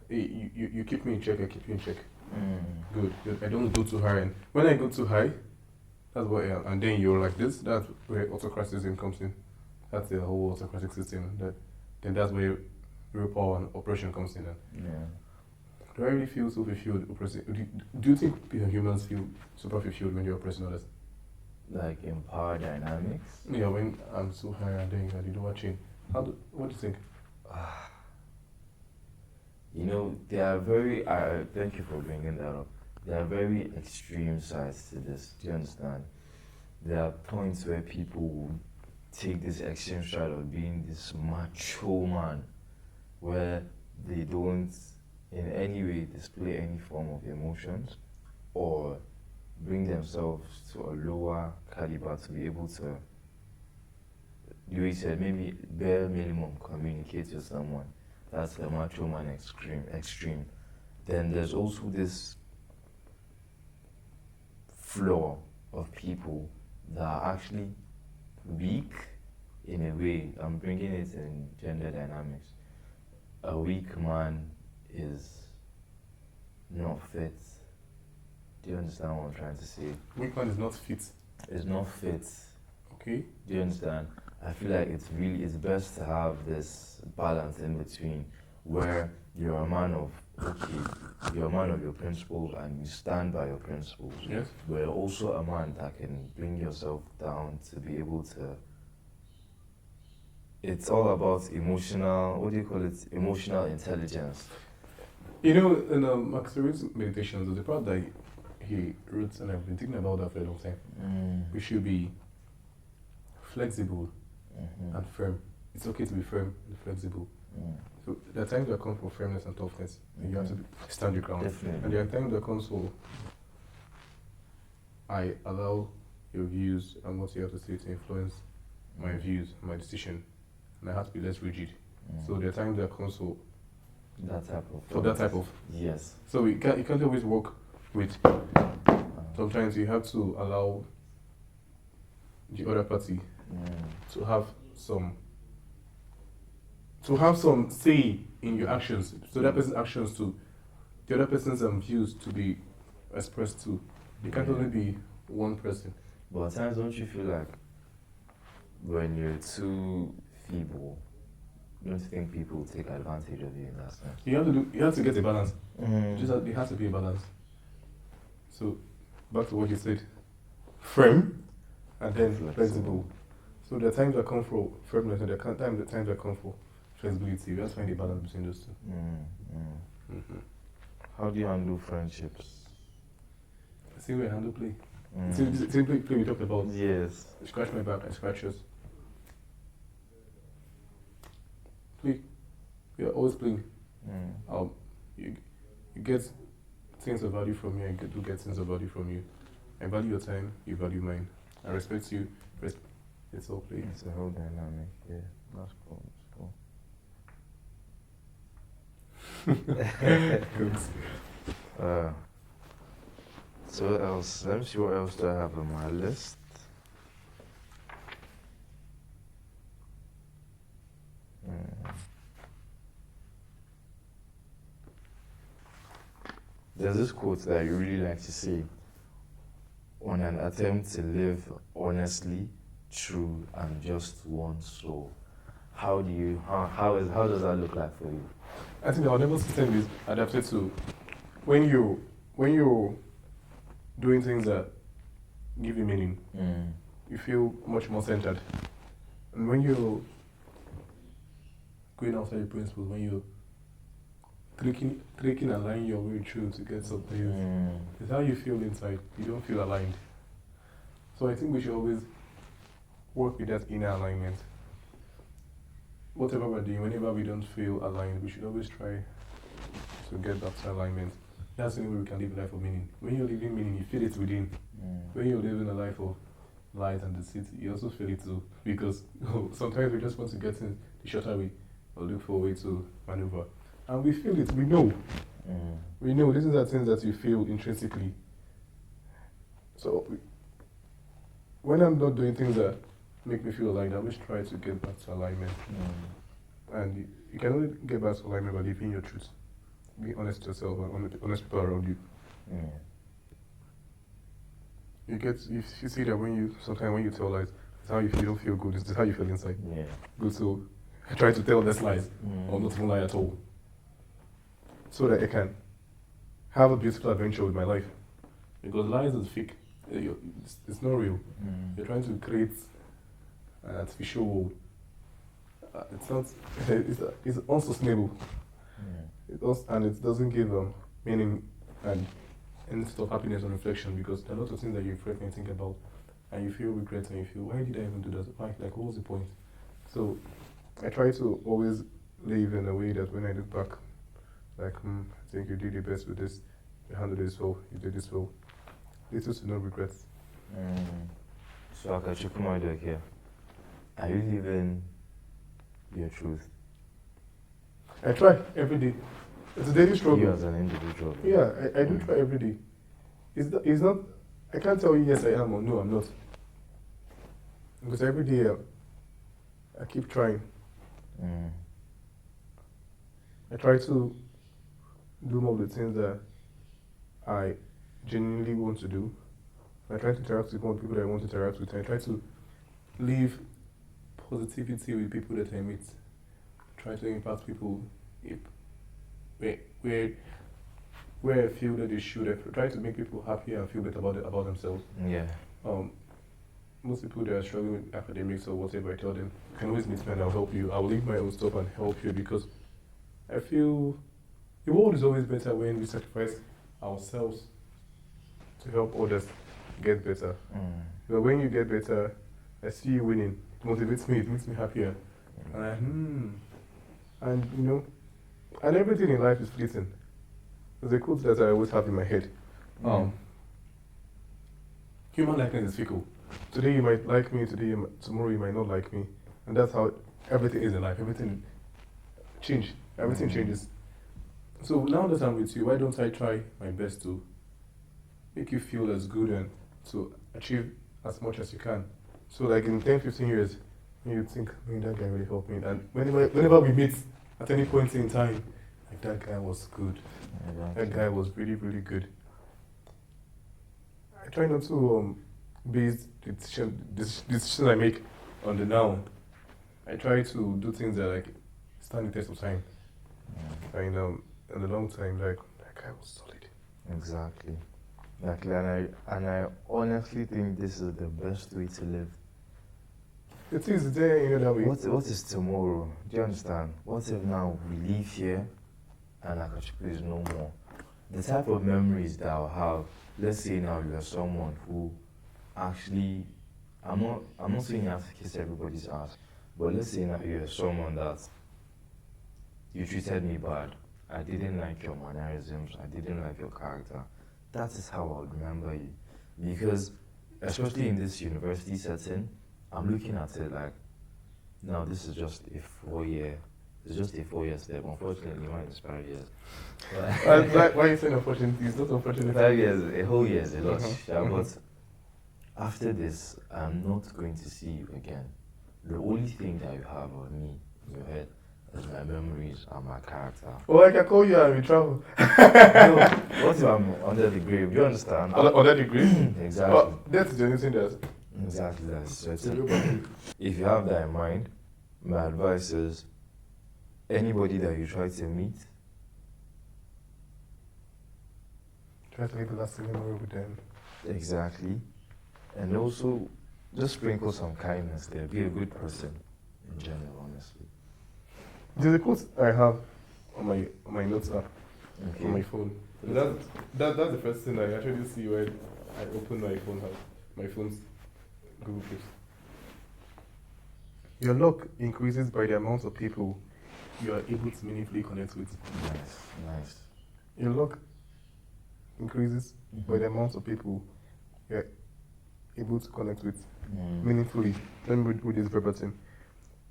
you keep me in check, I keep you in check. Good. I don't go too high, and when I go too high, that's what I am. And then you're like this. That's where autocratism comes in. That's the whole autocratic system. Then that's where real power and oppression comes in. Do I really feel so fulfilled oppressing? Do you think humans feel super fulfilled when you're oppressing others? Like in power dynamics? Yeah, when I'm so high and then you do watching. What do you think? You know, there are very, thank you for bringing that up. There are very extreme sides to this, do you understand? There are points where people will take this extreme side of being this macho man, where they don't in any way display any form of emotions or bring themselves to a lower caliber to be able to, you said, maybe bare minimum communicate with someone. That's the macho man extreme. Then there's also this floor of people that are actually weak in a way. I'm bringing it in gender dynamics. A weak man is not fit. Do you understand what I'm trying to say? Weak man is not fit. It's not fit. Okay. Do you understand? I feel like it's best to have this balance in between where you're a man of your principles and you stand by your principles. Yes. But you're also a man that can bring yourself down to be able to. It's all about emotional emotional intelligence. You know, in Max Aurelius' meditations, there's a part that he wrote, and I've been thinking about that for a long time. We should be flexible and firm. It's okay to be firm and flexible. So there are times that come for firmness and toughness, and you have to stand your ground. Definitely. And there are times that comes for I allow your views and what you have to say to influence my views, my decision, and I have to be less rigid. So there are times that comes for that type of. Yes. So you can't always work with. Sometimes you have to allow the other party to have some say in your actions. So that person's actions to the other person's views to be expressed too. You can't only be one person. But at times, don't you feel like when you're too feeble, don't you think people take advantage of you in that sense? You have to get a balance. There has to be a balance. So back to what you said, firm and then flexible. So there are times that come for firmness and there are times that come for flexibility. We have to find a balance between those two. How do you handle friendships? Same way I handle play. Same play we talked about. Yes. Scratch my back, I scratch yours. Play. We are always playing. You get things of value from me, I do get things of value from you. I value your time, you value mine. I respect you. It's all play. It's a whole dynamic, yeah. That's cool. uh, so what else? Let me see what else do I have on my list. There's this quote that I really like to say: on an attempt to live honestly, true, and just one soul. How does that look like for you? I think our nervous system is adapted to when you're doing things that give you meaning, you feel much more centered. And when you're going outside the principles, when you're clicking and lying your way through to get something, it's how you feel inside. You don't feel aligned. So I think we should always work with that inner alignment. Whatever we're doing, whenever we don't feel aligned, we should always try to get back to alignment. That's the only way we can live a life of meaning. When you're living meaning, you feel it within. When you're living a life of light and deceit, you also feel it too. Because sometimes we just want to get in the shorter way or look for a way to maneuver. And we feel it, we know. We know these are things that you feel intrinsically. So when I'm not doing things that make me feel aligned, I always try to get back to alignment. And you can only get back to alignment by living your truth. Be honest to yourself and honest people around you. You see that sometimes when you tell lies, it's how you feel, you don't feel good, it's how you feel inside. Good, so I try to tell less lies, or not even lie at all. So that I can have a beautiful adventure with my life. Because lies is fake. It's not real. You're trying to create an artificial world. It's not. It's unsustainable. And it doesn't give meaning and instead of happiness and reflection, because there are lots of things that you reflect and think about, and you feel regret and you feel, why did I even do that? Why? Like, what was the point? So I try to always live in a way that when I look back, like, I think you did your best with this, you handled this well, you did this well. Little to no regrets. So Akachukwu Madueke, are you living your truth? I try every day. It's a daily struggle. You as an individual? Yeah, I do try every day. It's not, I can't tell you yes I am or no I'm not. Because every day I keep trying. I try to do more of the things that I genuinely want to do. I try to interact with more people that I want to interact with. I try to live positivity with people that I meet. Try to impact people where I feel that they should. I try to make people happy and feel better about themselves. Most people that are struggling with academics or whatever, I tell them, you can always meet me and I'll help you. I'll leave my own stuff and help you, because I feel the world is always better when we sacrifice ourselves to help others get better. But when you get better, I see you winning. It motivates me, it makes me happier. And and everything in life is fleeting. There's a quote that I always have in my head. Human likeness is fickle. Today you might like me, tomorrow you might not like me. And that's how everything is in life. Everything changes. So now that I'm with you, why don't I try my best to make you feel as good and to achieve as much as you can? So like in 10, 15 years, you think, man, that guy really helped me. And whenever we meet at any point in time, like, that guy was good. That guy was really, really good. I try not to base the decisions I make on the now. I try to do things that like stand the test of time. And in the long time, like, that guy was solid. Exactly. And I honestly think this is the best way to live. It is there, that way. What is tomorrow? Do you understand? What if now we leave here and Akachukwu is no more? The type of memories that I'll have, let's say now you're someone who actually, I'm not saying you have to kiss everybody's ass, but let's say now you're someone that you treated me bad. I didn't like your mannerisms, I didn't like your character. That is how I would remember you. Because, especially in this university setting, I'm looking at it like, now this is just a 4-year It's just a 4 year step. Unfortunately, mine is 5 years. Why are you saying unfortunately? It's not unfortunately. 5 years, a whole year is a lot. Mhm, Yeah, mhm. but after this, I'm not going to see you again. The only thing that you have of me in your head is my memories and my character. Oh, I can call you and we travel. No, what if I'm under the grave? Do you understand? Under the grave? Exactly. Oh, that's the only thing that's. Exactly, that's So certain. you're back. If you have that in mind, my advice is anybody that you try to meet, Try to leave a lasting memory with them. exactly, and also just sprinkle some kindness there. Be a good person in general, honestly. There's a quote I have on my notes app on my Okay. phone. That's the first thing I actually see when I open my phone's Google Plus. Your luck increases by the amount of people you are able to meaningfully connect with. Nice, nice. Your luck increases by the amount of people you are able to connect with meaningfully. Let me read this verbatim.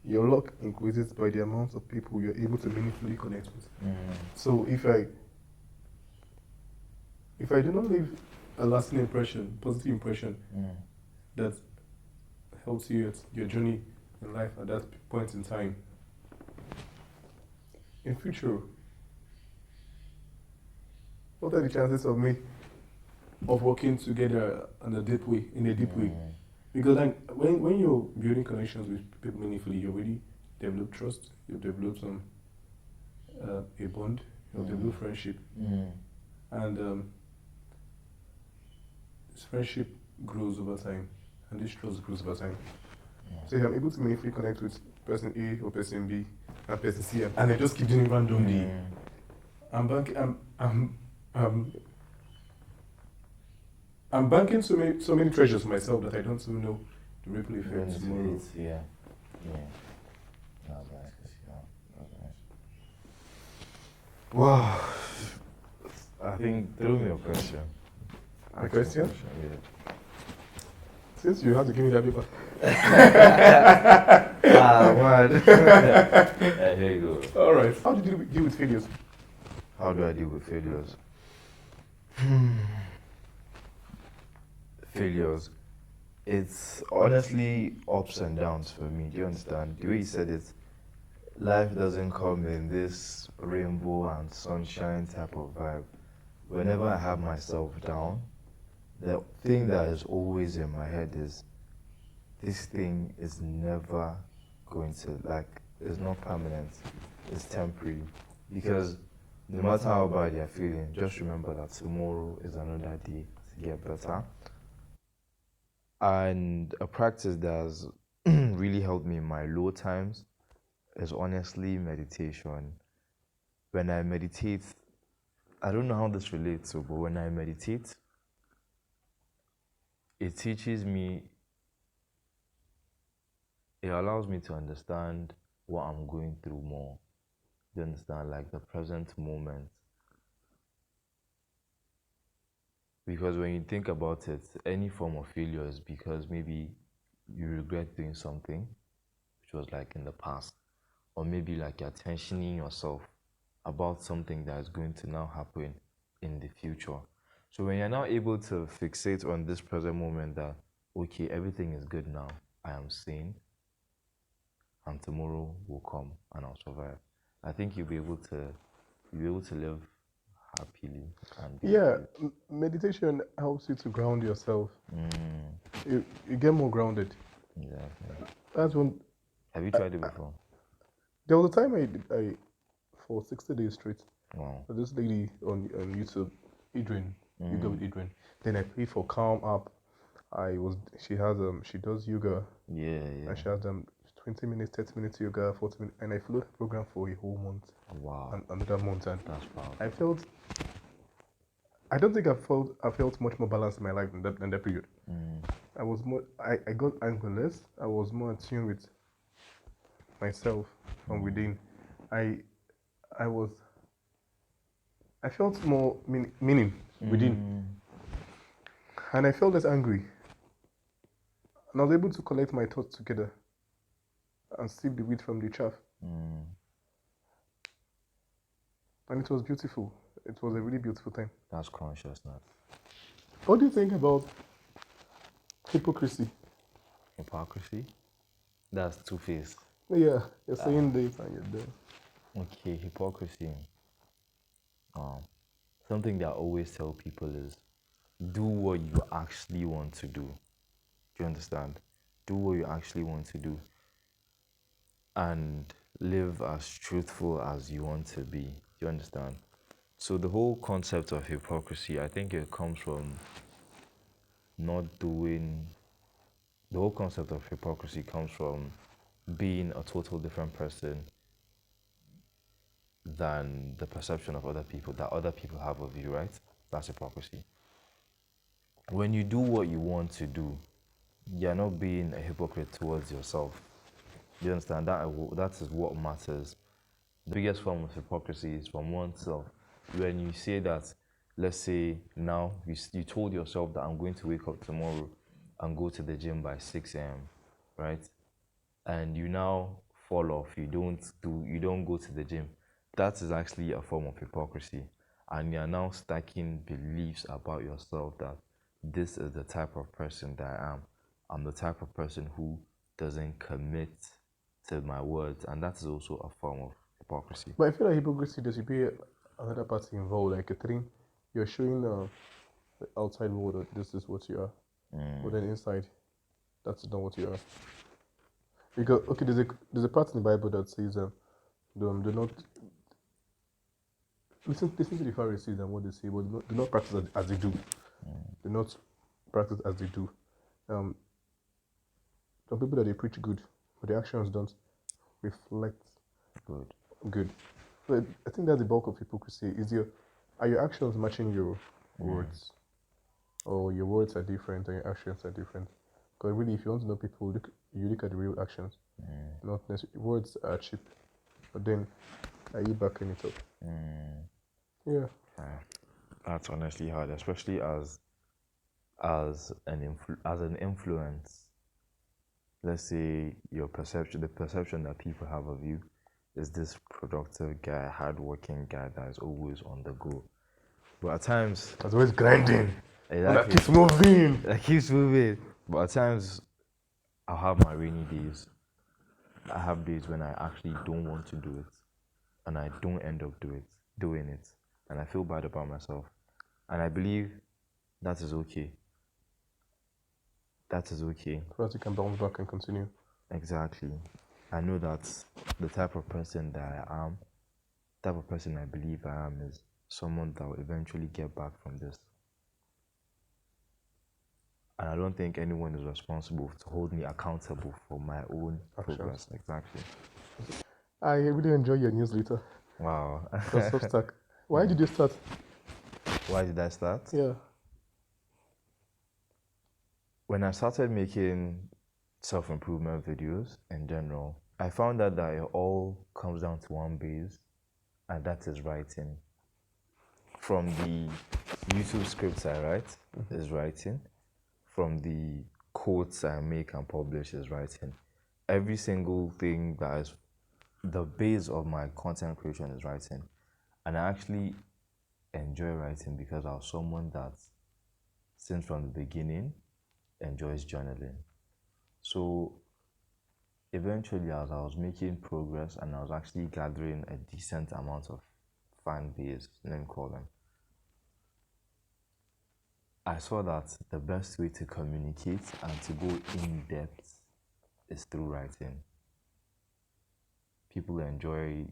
Your luck increases by the amount of people you're able to meaningfully connect with. So if I do not leave a lasting impression, positive impression that helps you at your journey in life at that point in time, in future, what are the chances of me of working together in a deep way? Because then when you're building connections with people meaningfully, you already develop trust, you develop some a bond, you develop friendship, and this friendship grows over time, and this trust grows over time. So if I'm able to meaningfully connect with person A or person B and person C, and I just keep doing it randomly, I'm banking so many treasures for myself that I don't even know the ripple effect tomorrow. Yeah. That's nice. That's nice. Wow. I think throw me a question. A question? Yeah. Since you have to give me that paper. Man. Yeah, here you go. Alright. How do you deal with failures? How do I deal with failures? Failures. It's honestly ups and downs for me. Do you understand? The way you said it, life doesn't come in this rainbow and sunshine type of vibe. Whenever I have myself down, the thing that is always in my head is this thing is never going to, like, it's not permanent, it's temporary. Because no matter how bad you're feeling, just remember that tomorrow is another day to get better. And a practice that has really helped me in my low times is honestly meditation. When I meditate, I don't know how this relates to, but when I meditate, it teaches me, it allows me to understand what I'm going through more. You understand, like the present moment. Because when you think about it, any form of failure is because maybe you regret doing something, which was like in the past, or maybe like you're tensioning yourself about something that is going to now happen in the future. So when you're now able to fixate on this present moment that, okay, everything is good now, I am sane, and tomorrow will come and I'll survive. I think you'll be able to live happily and Yeah, meditation helps you to ground yourself. You get more grounded. Exactly. That's when. Have you tried it before? There was a time I for 60 days straight. Wow. So this lady on YouTube, Adrian, you go with Adrian. Then I paid for Calm app. She does yoga. Yeah. And she has 20 minutes, 30 minutes yoga, 40 minutes, and I followed the program for a whole month. Wow. And another month, and That's powerful. I don't think I felt much more balanced in my life in that period. I was more. I got angerless. I was more in tune with myself from within. I felt more meaning within, and I felt less angry. And I was able to collect my thoughts together and sip the wheat from the chaff. And it was beautiful. It was a really beautiful time. That's consciousness. What do you think about hypocrisy? Hypocrisy? That's two-faced. Yeah, you're saying this and you're there. Okay, hypocrisy. Something that I always tell people is do what you actually want to do. Do you understand? Do what you actually want to do and live as truthful as you want to be. Do you understand? So the whole concept of hypocrisy, I think it comes from not doing, the whole concept of hypocrisy comes from being a total different person than the perception of other people that other people have of you, right? That's hypocrisy. When you do what you want to do, you're not being a hypocrite towards yourself. You understand? That is what matters. The biggest form of hypocrisy is from oneself. When you say that, let's say now you told yourself that I'm going to wake up tomorrow and go to the gym by 6 a.m., right? And you now fall off, you don't go to the gym. That is actually a form of hypocrisy. And you're now stacking beliefs about yourself that this is the type of person that I am. I'm the type of person who doesn't commit to my words, and that is also a form of hypocrisy. But I feel like hypocrisy, there should be another party involved, like a thing. You're showing the outside world that this is what you are, but then inside, that's not what you are. Because okay, there's a part in the Bible that says do not listen to the Pharisees and what they say, but do not practice as they do. Do not practice as they do. Some people that they preach good, but their actions don't reflect good. So I think that's the bulk of hypocrisy. Are your actions matching your words, or your words are different and your actions are different? Because really, if you want to know people, you look at the real actions. Not necessarily words are cheap, but then are you backing it up? Yeah. That's honestly hard, especially as an influence. Let's say the perception that people have of you is this productive guy, hardworking guy that is always on the go. But at times, That's always grinding. exactly, That keeps moving. that keeps moving. But at times, I'll have my rainy days. I have days when I actually don't want to do it, and I don't end up doing it, and I feel bad about myself. And I believe that is okay. That is okay. So that you can bounce back and continue. Exactly. I know that the type of person that I am, type of person I believe I am, is someone that will eventually get back from this. And I don't think anyone is responsible to hold me accountable for my own progress. Exactly. I really enjoy your newsletter. Wow. That's Substack. Why did you start? Why did I start? Yeah. When I started making self-improvement videos in general, I found out that it all comes down to one base, and that is writing. From the YouTube scripts I write is writing. From the quotes I make and publish is writing. Every single thing that is the base of my content creation is writing. And I actually enjoy writing because I was someone that, since from the beginning, enjoys journaling. So eventually, as I was making progress and I was actually gathering a decent amount of fan base, let me call them, I saw that the best way to communicate and to go in depth is through writing. People enjoy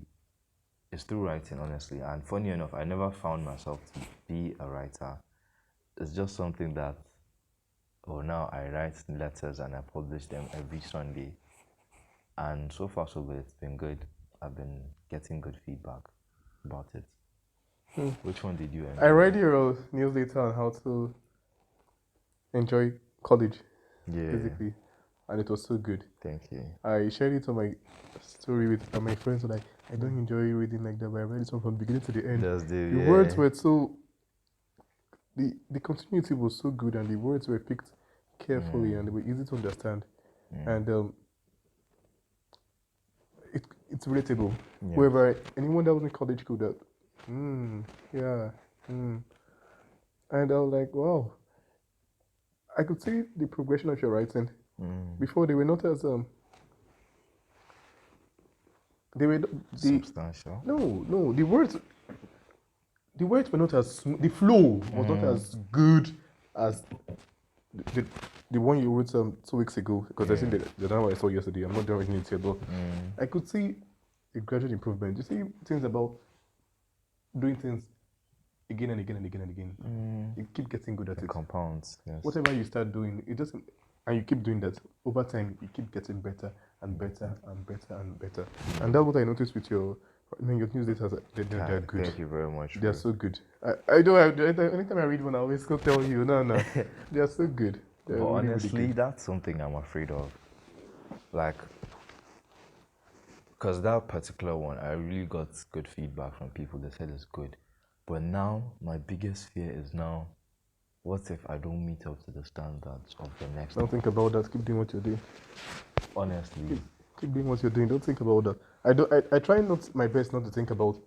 it's through writing, honestly. And funny enough, I never found myself to be a writer. It's just something that, now I write letters and I publish them every Sunday. And so far, so good. It's been good. I've been getting good feedback about it. Which one did you enjoy? I read your newsletter on how to enjoy college, basically, and it was so good. Thank you. I shared it on my story with my friends. Were like, I don't enjoy reading like that, but I read it from the beginning to the end. The words were so, the continuity was so good, and the words were picked carefully, and they were easy to understand, and it's relatable. Whoever, anyone that was in college could Yeah. And I was like, wow, I could see the progression of your writing. Before they were not as they were the Substantial. no the words were not as the flow was not as good as the, the one you wrote 2 weeks ago, because I think the one I saw yesterday. I'm not doing it yet, but I could see a gradual improvement. You see things about doing things again and again and again and again. You keep getting good at It it. compounds. Yes. Whatever you start doing, it doesn't, and you keep doing that over time. You keep getting better and better and better and better. And that's what I noticed with your newsletters. They're good. Thank you very much. They're so good. I don't. Anytime I read one, I always go tell you, no, they are so good. They're But really, honestly, really good. that's something I'm afraid of. Like, because that particular one, I really got good feedback from people. They said it's good. But now, my biggest fear is now, what if I don't meet up to the standards of the next Don't think about that. Keep doing what you're doing. Honestly. Keep doing what you're doing. Don't think about that. I try not my best not to think about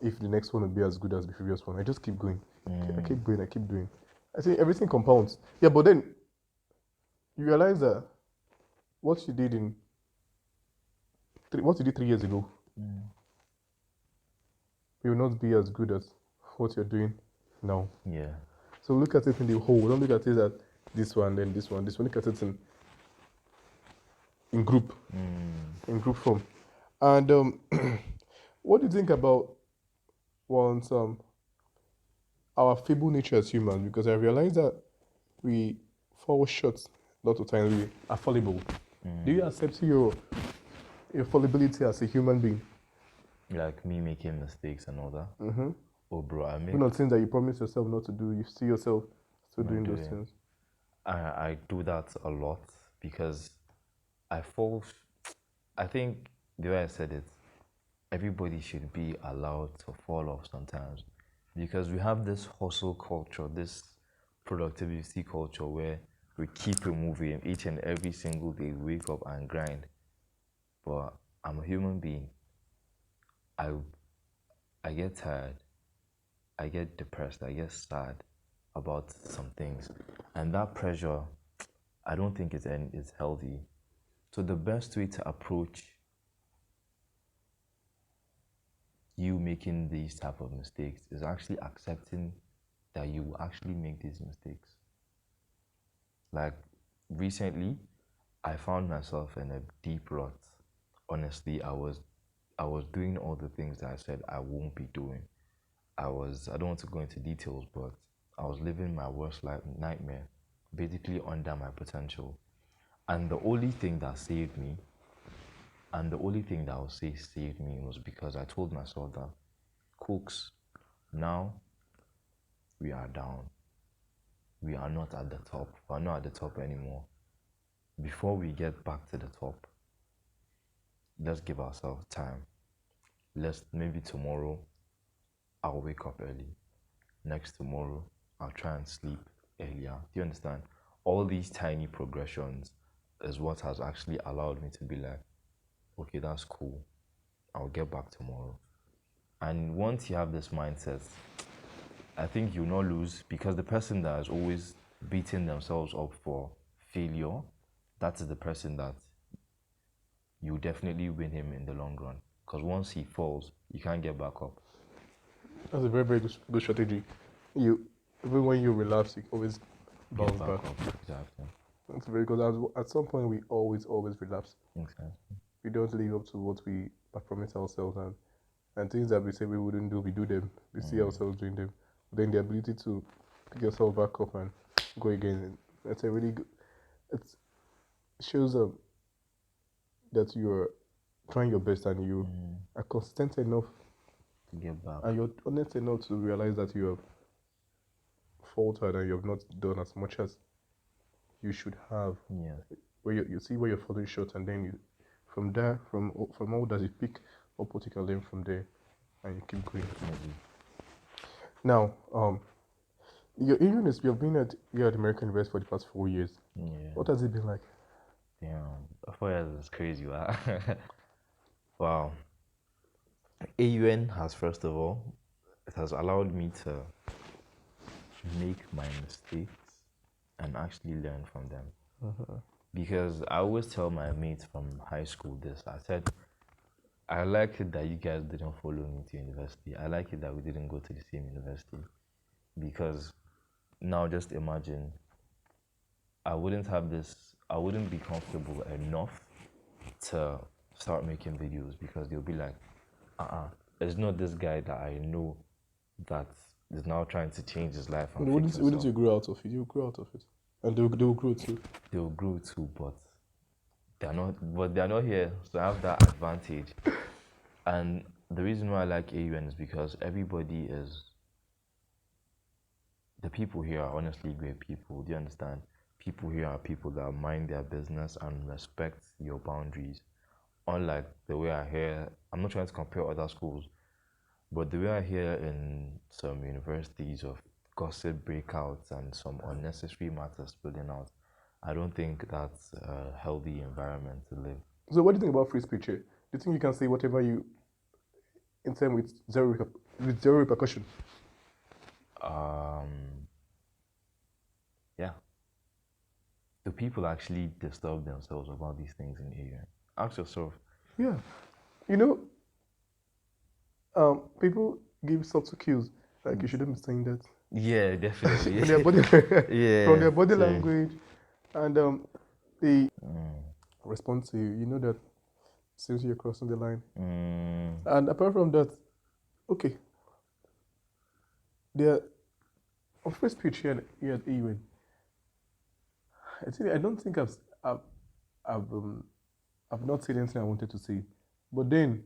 if the next one will be as good as the previous one. I just keep going. I keep going. I keep doing. I think everything compounds. Yeah, but then you realize that what you did 3 years ago will not be as good as what you're doing now. Yeah. So look at it in the whole. Don't look at it as this one, then this one. Look at it in group form. And what do you think about once our feeble nature as humans? Because I realize that we fall short a lot of times. We are fallible. Do you accept your fallibility as a human being? Like me making mistakes and all that. Oh, bro, I make. You're not things that you promise yourself not to do. You see yourself still doing those doing. things. I do that a lot because I fall. I think the way I said it, everybody should be allowed to fall off sometimes, because we have this hustle culture, this productivity culture where we keep moving each and every single day. We wake up and grind. But I'm a human being. I get tired. I get depressed. I get sad about some things, and that pressure, I don't think it's healthy. So the best way to approach you making these type of mistakes is actually accepting that you will actually make these mistakes. Like recently, I found myself in a deep rut. Honestly, I was doing all the things that I said I won't be doing. I don't want to go into details, but I was living my worst nightmare, basically under my potential. And the only thing that saved me, and the only thing that I would say saved me, was because I told myself that, Cooks, now we are down. We are not at the top. We are not at the top anymore. Before we get back to the top, let's give ourselves time. Maybe tomorrow, I'll wake up early. Next tomorrow, I'll try and sleep earlier. Do you understand? All these tiny progressions is what has actually allowed me to be like, okay, that's cool. I'll get back tomorrow. And once you have this mindset, I think you'll not lose, because the person that is always beating themselves up for failure, that is the person that you definitely win him in the long run. Because once he falls, you can't get back up. That's a very, very good strategy. Even when you relapse, you always bounce back. Exactly. That's very good. At some point, we always relapse. Exactly. We don't live up to what we promise ourselves, and things that we say we wouldn't do, we do them. We see ourselves doing them. Then the ability to pick yourself back up and go again. That's a really good. It shows that you're trying your best and you are consistent enough to get back, and you're honest enough to realize that you have faltered and you have not done as much as you should have. Yeah. Where you see where you're falling short, and then you from all that you pick up what you can learn from there, and you keep going. Now, your illness, you've been at American University for the past 4 years. Yeah. What has it been like? Damn, 4 years is crazy, wow. Wow. AUN has, first of all, it has allowed me to make my mistakes and actually learn from them. Because I always tell my mates from high school this. I said, I like it that you guys didn't follow me to university. I like it that we didn't go to the same university. Because now just imagine, I wouldn't be comfortable enough to start making videos because they'll be like, it's not this guy that I know that is now trying to change his life. Wouldn't you grow out of it? You'll grow out of it. And they'll grow too. They'll grow too, but they're not here, so I have that advantage. And the reason why I like AUN is because the people here are honestly great people. Do you understand? People here are people that mind their business and respect your boundaries. Unlike the way I hear, I'm not trying to compare other schools, but the way I hear in some universities of gossip breakouts and some unnecessary matters spilling out, I don't think that's a healthy environment to live. So what do you think about free speech here? Do you think you can say whatever you intend with zero repercussion? Yeah. Do people actually disturb themselves about these things in AUN? Ask yourself. Yeah. People give subtle cues, like you shouldn't be saying that. Yeah, definitely. From their body language, and they respond to you. You know that since you're crossing the line. And apart from that, okay, there on free speech here at AUN. I don't think I've not said anything I wanted to say, but then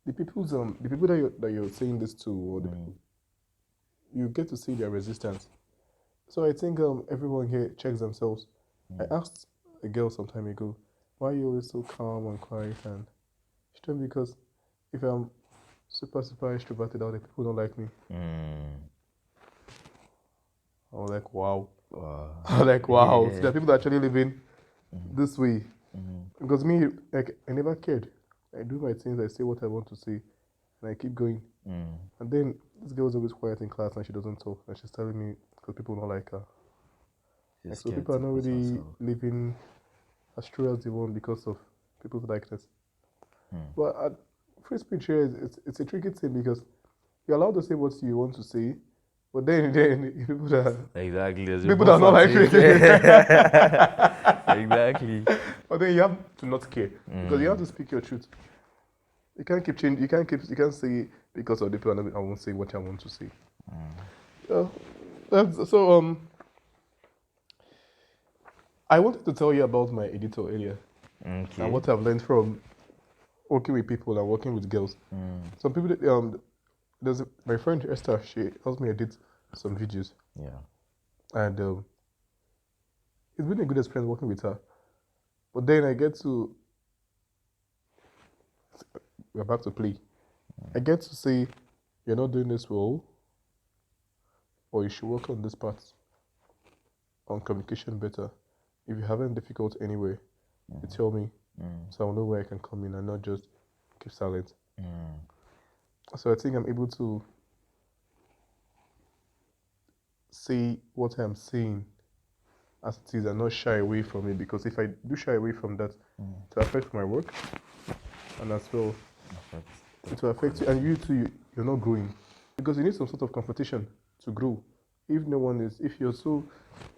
the people that you're saying this to, or you get to see their resistance. So I think everyone here checks themselves. I asked a girl some time ago, why are you always so calm and quiet? And she told me, because if I'm super extroverted out there, people don't like me. I was like, wow. I was like, wow. Yeah. So there are people that actually living this way. Because me, like, I never cared. I do my things, I say what I want to say, and I keep going. And then this girl is always quiet in class and she doesn't talk, and she's telling me because people don't like her. So people are not really living as true as they want because of people's likeness. But free speech here, it's a tricky thing because you're allowed to say what you want to say, but then people that are not like it. Exactly. But then you have to not care because you have to speak your truth. You can't keep changing. You can't say because of the people I won't say what I want to say. I wanted to tell you about my editor earlier and what I've learned from working with people and working with girls. Some people, my friend Esther, she helps me edit some videos. Yeah. And it's been a good experience working with her. But then we're back to play. I get to say, you're not doing this well, or you should work on this part, on communication better. If you're having difficulty anywhere, you tell me, so I'll know where I can come in and not just keep silent. So I think I'm able to say what I'm saying as it is and not shy away from it, because if I do shy away from that, it will affect my work, and as well, it will affect you, and you too, you're not growing, because you need some sort of competition to grow. If you're so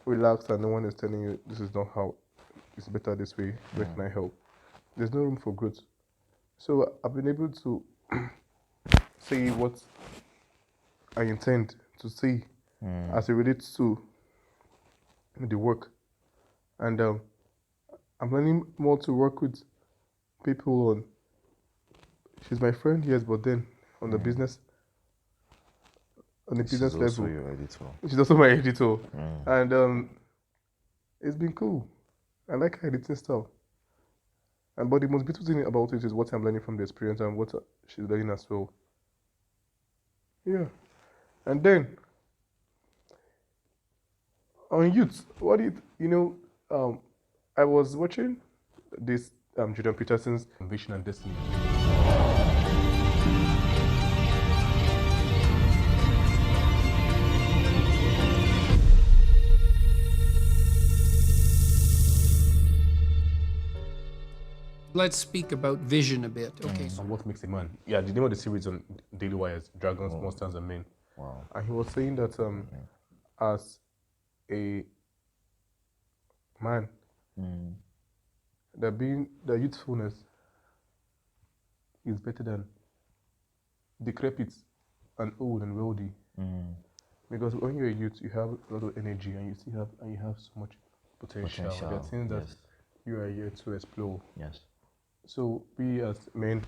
relaxed and no one is telling you this is not how, it's better this way, where can I help? There's no room for growth. So I've been able to say what I intend to say as it relates to the work. And I'm learning more to work with people on, she's my friend, yes, but then on the business, business level. Also your editor. She's also my editor. And it's been cool. I like her editing style. But the most beautiful thing about it is what I'm learning from the experience and what she's learning as well. Yeah. And then, on youth, I was watching this Jordan Peterson's Vision and Destiny. Let's speak about vision a bit. Okay. And what makes a man? Yeah, the name of the series on Daily Wires, Dragons, Monsters, and Men. Wow. And he was saying that as a man, the youthfulness is better than decrepit and old and wealthy. Because when you're a youth, you have a lot of energy and you have so much potential. There are things that you are here to explore. Yes. So we as men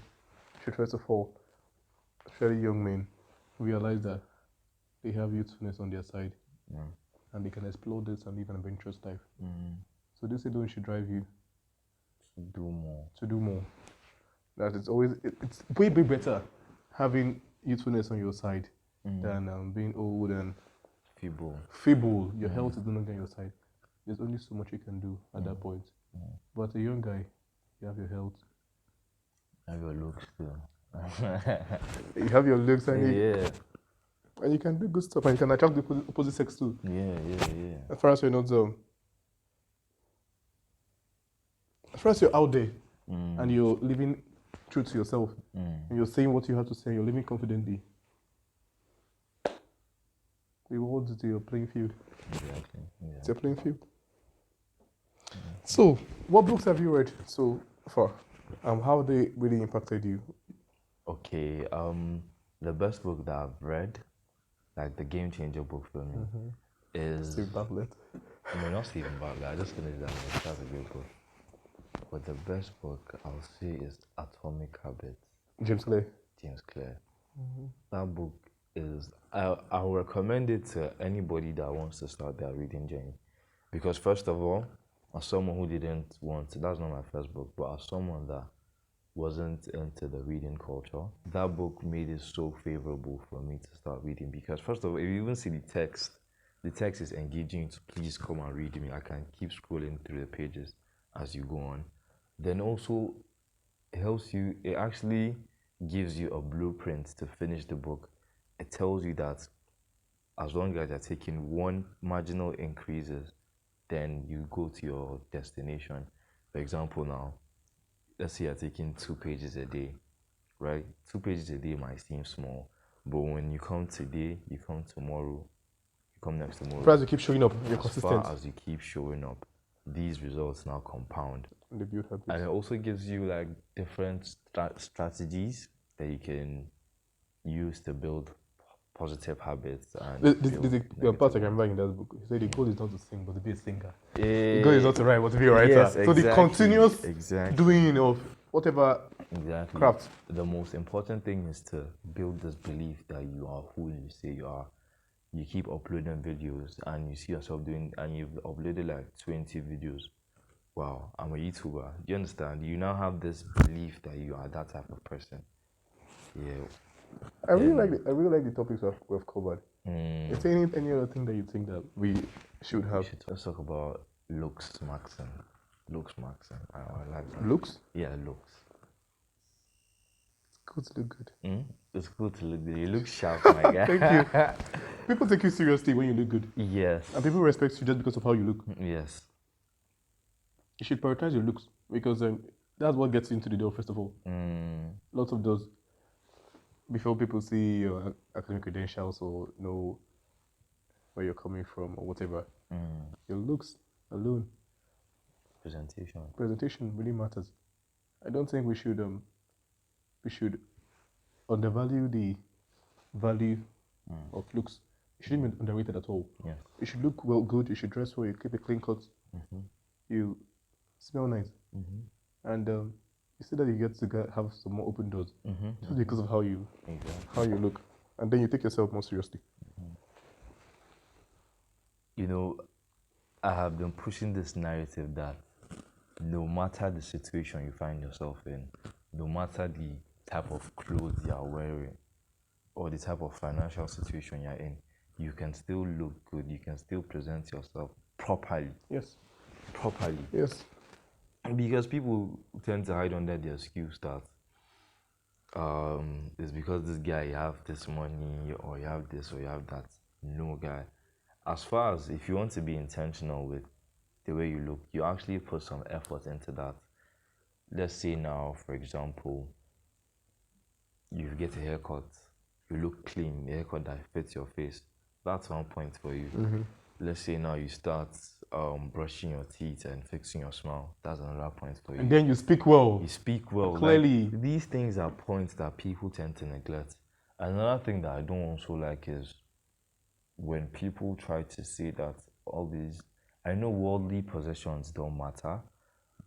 should first of all, especially young men, realize that they have youthfulness on their side and they can explore this and live an adventurous life. So this alone should drive you to do more. That it's way better having youthfulness on your side than being old and feeble. Your health is no longer on your side. There's only so much you can do at that point. But a young guy, you have your health. You have your looks too. You have your looks and you can do good stuff and you can attract the opposite sex too. Yeah. As far as you're not as far as you're out there and you're living true to yourself and you're saying what you have to say, you're living confidently. The world is your playing field. Exactly. Yeah. It's your playing field. So, what books have you read so far? How have they really impacted you? Okay, the best book that I've read, like the game changer book for me, is Steve Bartlett. No, not Stephen Bartlett. I just finished that one. That's a good book. But the best book I'll say is Atomic Habits. James Clear. That book is I will recommend it to anybody that wants to start their reading journey, because first of all, as someone who didn't want to, that's not my first book, but as someone that wasn't into the reading culture, that book made it so favorable for me to start reading. Because first of all, if you even see the text is engaging, so please come and read me. I can keep scrolling through the pages as you go on. Then also it helps you, it actually gives you a blueprint to finish the book. It tells you that as long as you're taking one marginal increases, then you go to your destination. For example, now, let's say you're taking 2 pages a day, right? 2 pages a day might seem small, but when you come today, you come tomorrow, you come next tomorrow. As far as you keep showing up, you're consistent. As far as you keep showing up, these results now compound. And they build habits. And it also gives you like different strategies that you can use to build positive habits. And the part I can remember in that book, he said the goal is not to sing, but to be a singer. The goal is not to write, but to be a writer. Yes, so the continuous doing of whatever craft. The most important thing is to build this belief that you are who you say you are. You keep uploading videos and you see yourself doing, and you've uploaded like 20 videos. Wow, I'm a YouTuber. Do you understand? You now have this belief that you are that type of person. Yeah. I really like the topics we've covered. Is there any other thing that you think that we should have? Let's talk about looks maxing. I like that. Looks? Yeah, looks. It's good to look good. It's good to look good. You look sharp, my guy. Thank you. People take you seriously when you look good. Yes. And people respect you just because of how you look. Yes. You should prioritize your looks because that's what gets you into the door, first of all. Lots of those. Before people see your academic credentials or know where you're coming from or whatever, your looks alone. Presentation really matters. I don't think we should undervalue the value of looks. It shouldn't be underrated at all. Yes. You should look good. You should dress well. You keep a clean cut. You smell nice, and you see that you get to have some more open doors just because of how you look, and then you take yourself more seriously. You know, I have been pushing this narrative that no matter the situation you find yourself in, no matter the type of clothes you are wearing or the type of financial situation you're in, you can still look good. You can still present yourself properly. Yes. Properly. Yes. Because people tend to hide under the excuse that it's because this guy, you have this money, or you have this, or you have that. No, guy. As far as if you want to be intentional with the way you look, you actually put some effort into that. let's say now, for example, you get a haircut, you look clean, a haircut that fits your face. That's one point for you. Let's say now you start brushing your teeth and fixing your smile. That's another point for you. And then you speak well. You speak well. Clearly. Like, these things are points that people tend to neglect. Another thing that I don't also like is when people try to say that all these, I know worldly possessions don't matter,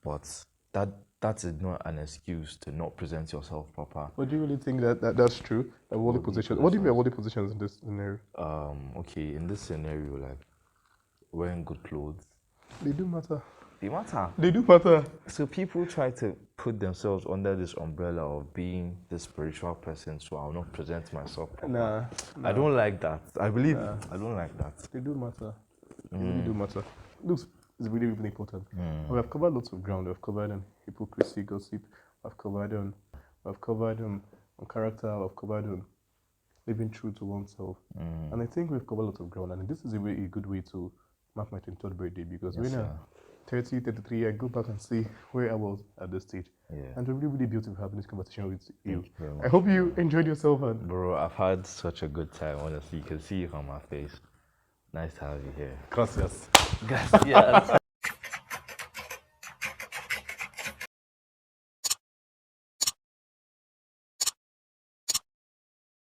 but that is not an excuse to not present yourself proper. But do you really think that's true? That worldly positions. What do you mean by worldly positions in this scenario? Okay, in this scenario, like wearing good clothes, They do matter. they matter. They do matter. So people try to put themselves under this umbrella of being the spiritual person, so I'll not present myself proper. Nah. I don't like that. I believe I don't like that. They do matter. They really do matter. Look, it's really, really important. We have covered lots of ground. We've covered on hypocrisy, gossip. We've covered on character. We've covered on living true to oneself. And I think we've covered lots of ground. And this is a good way to mark my 23rd birthday, because when I'm 30, 33, I go back and see where I was at this stage. Yeah. And it's really, really beautiful having this conversation with you. Thank you very much. I hope you enjoyed yourself. And Bro, I've had such a good time, honestly. You can see it on my face. Nice to have you here. gracias. Gracias.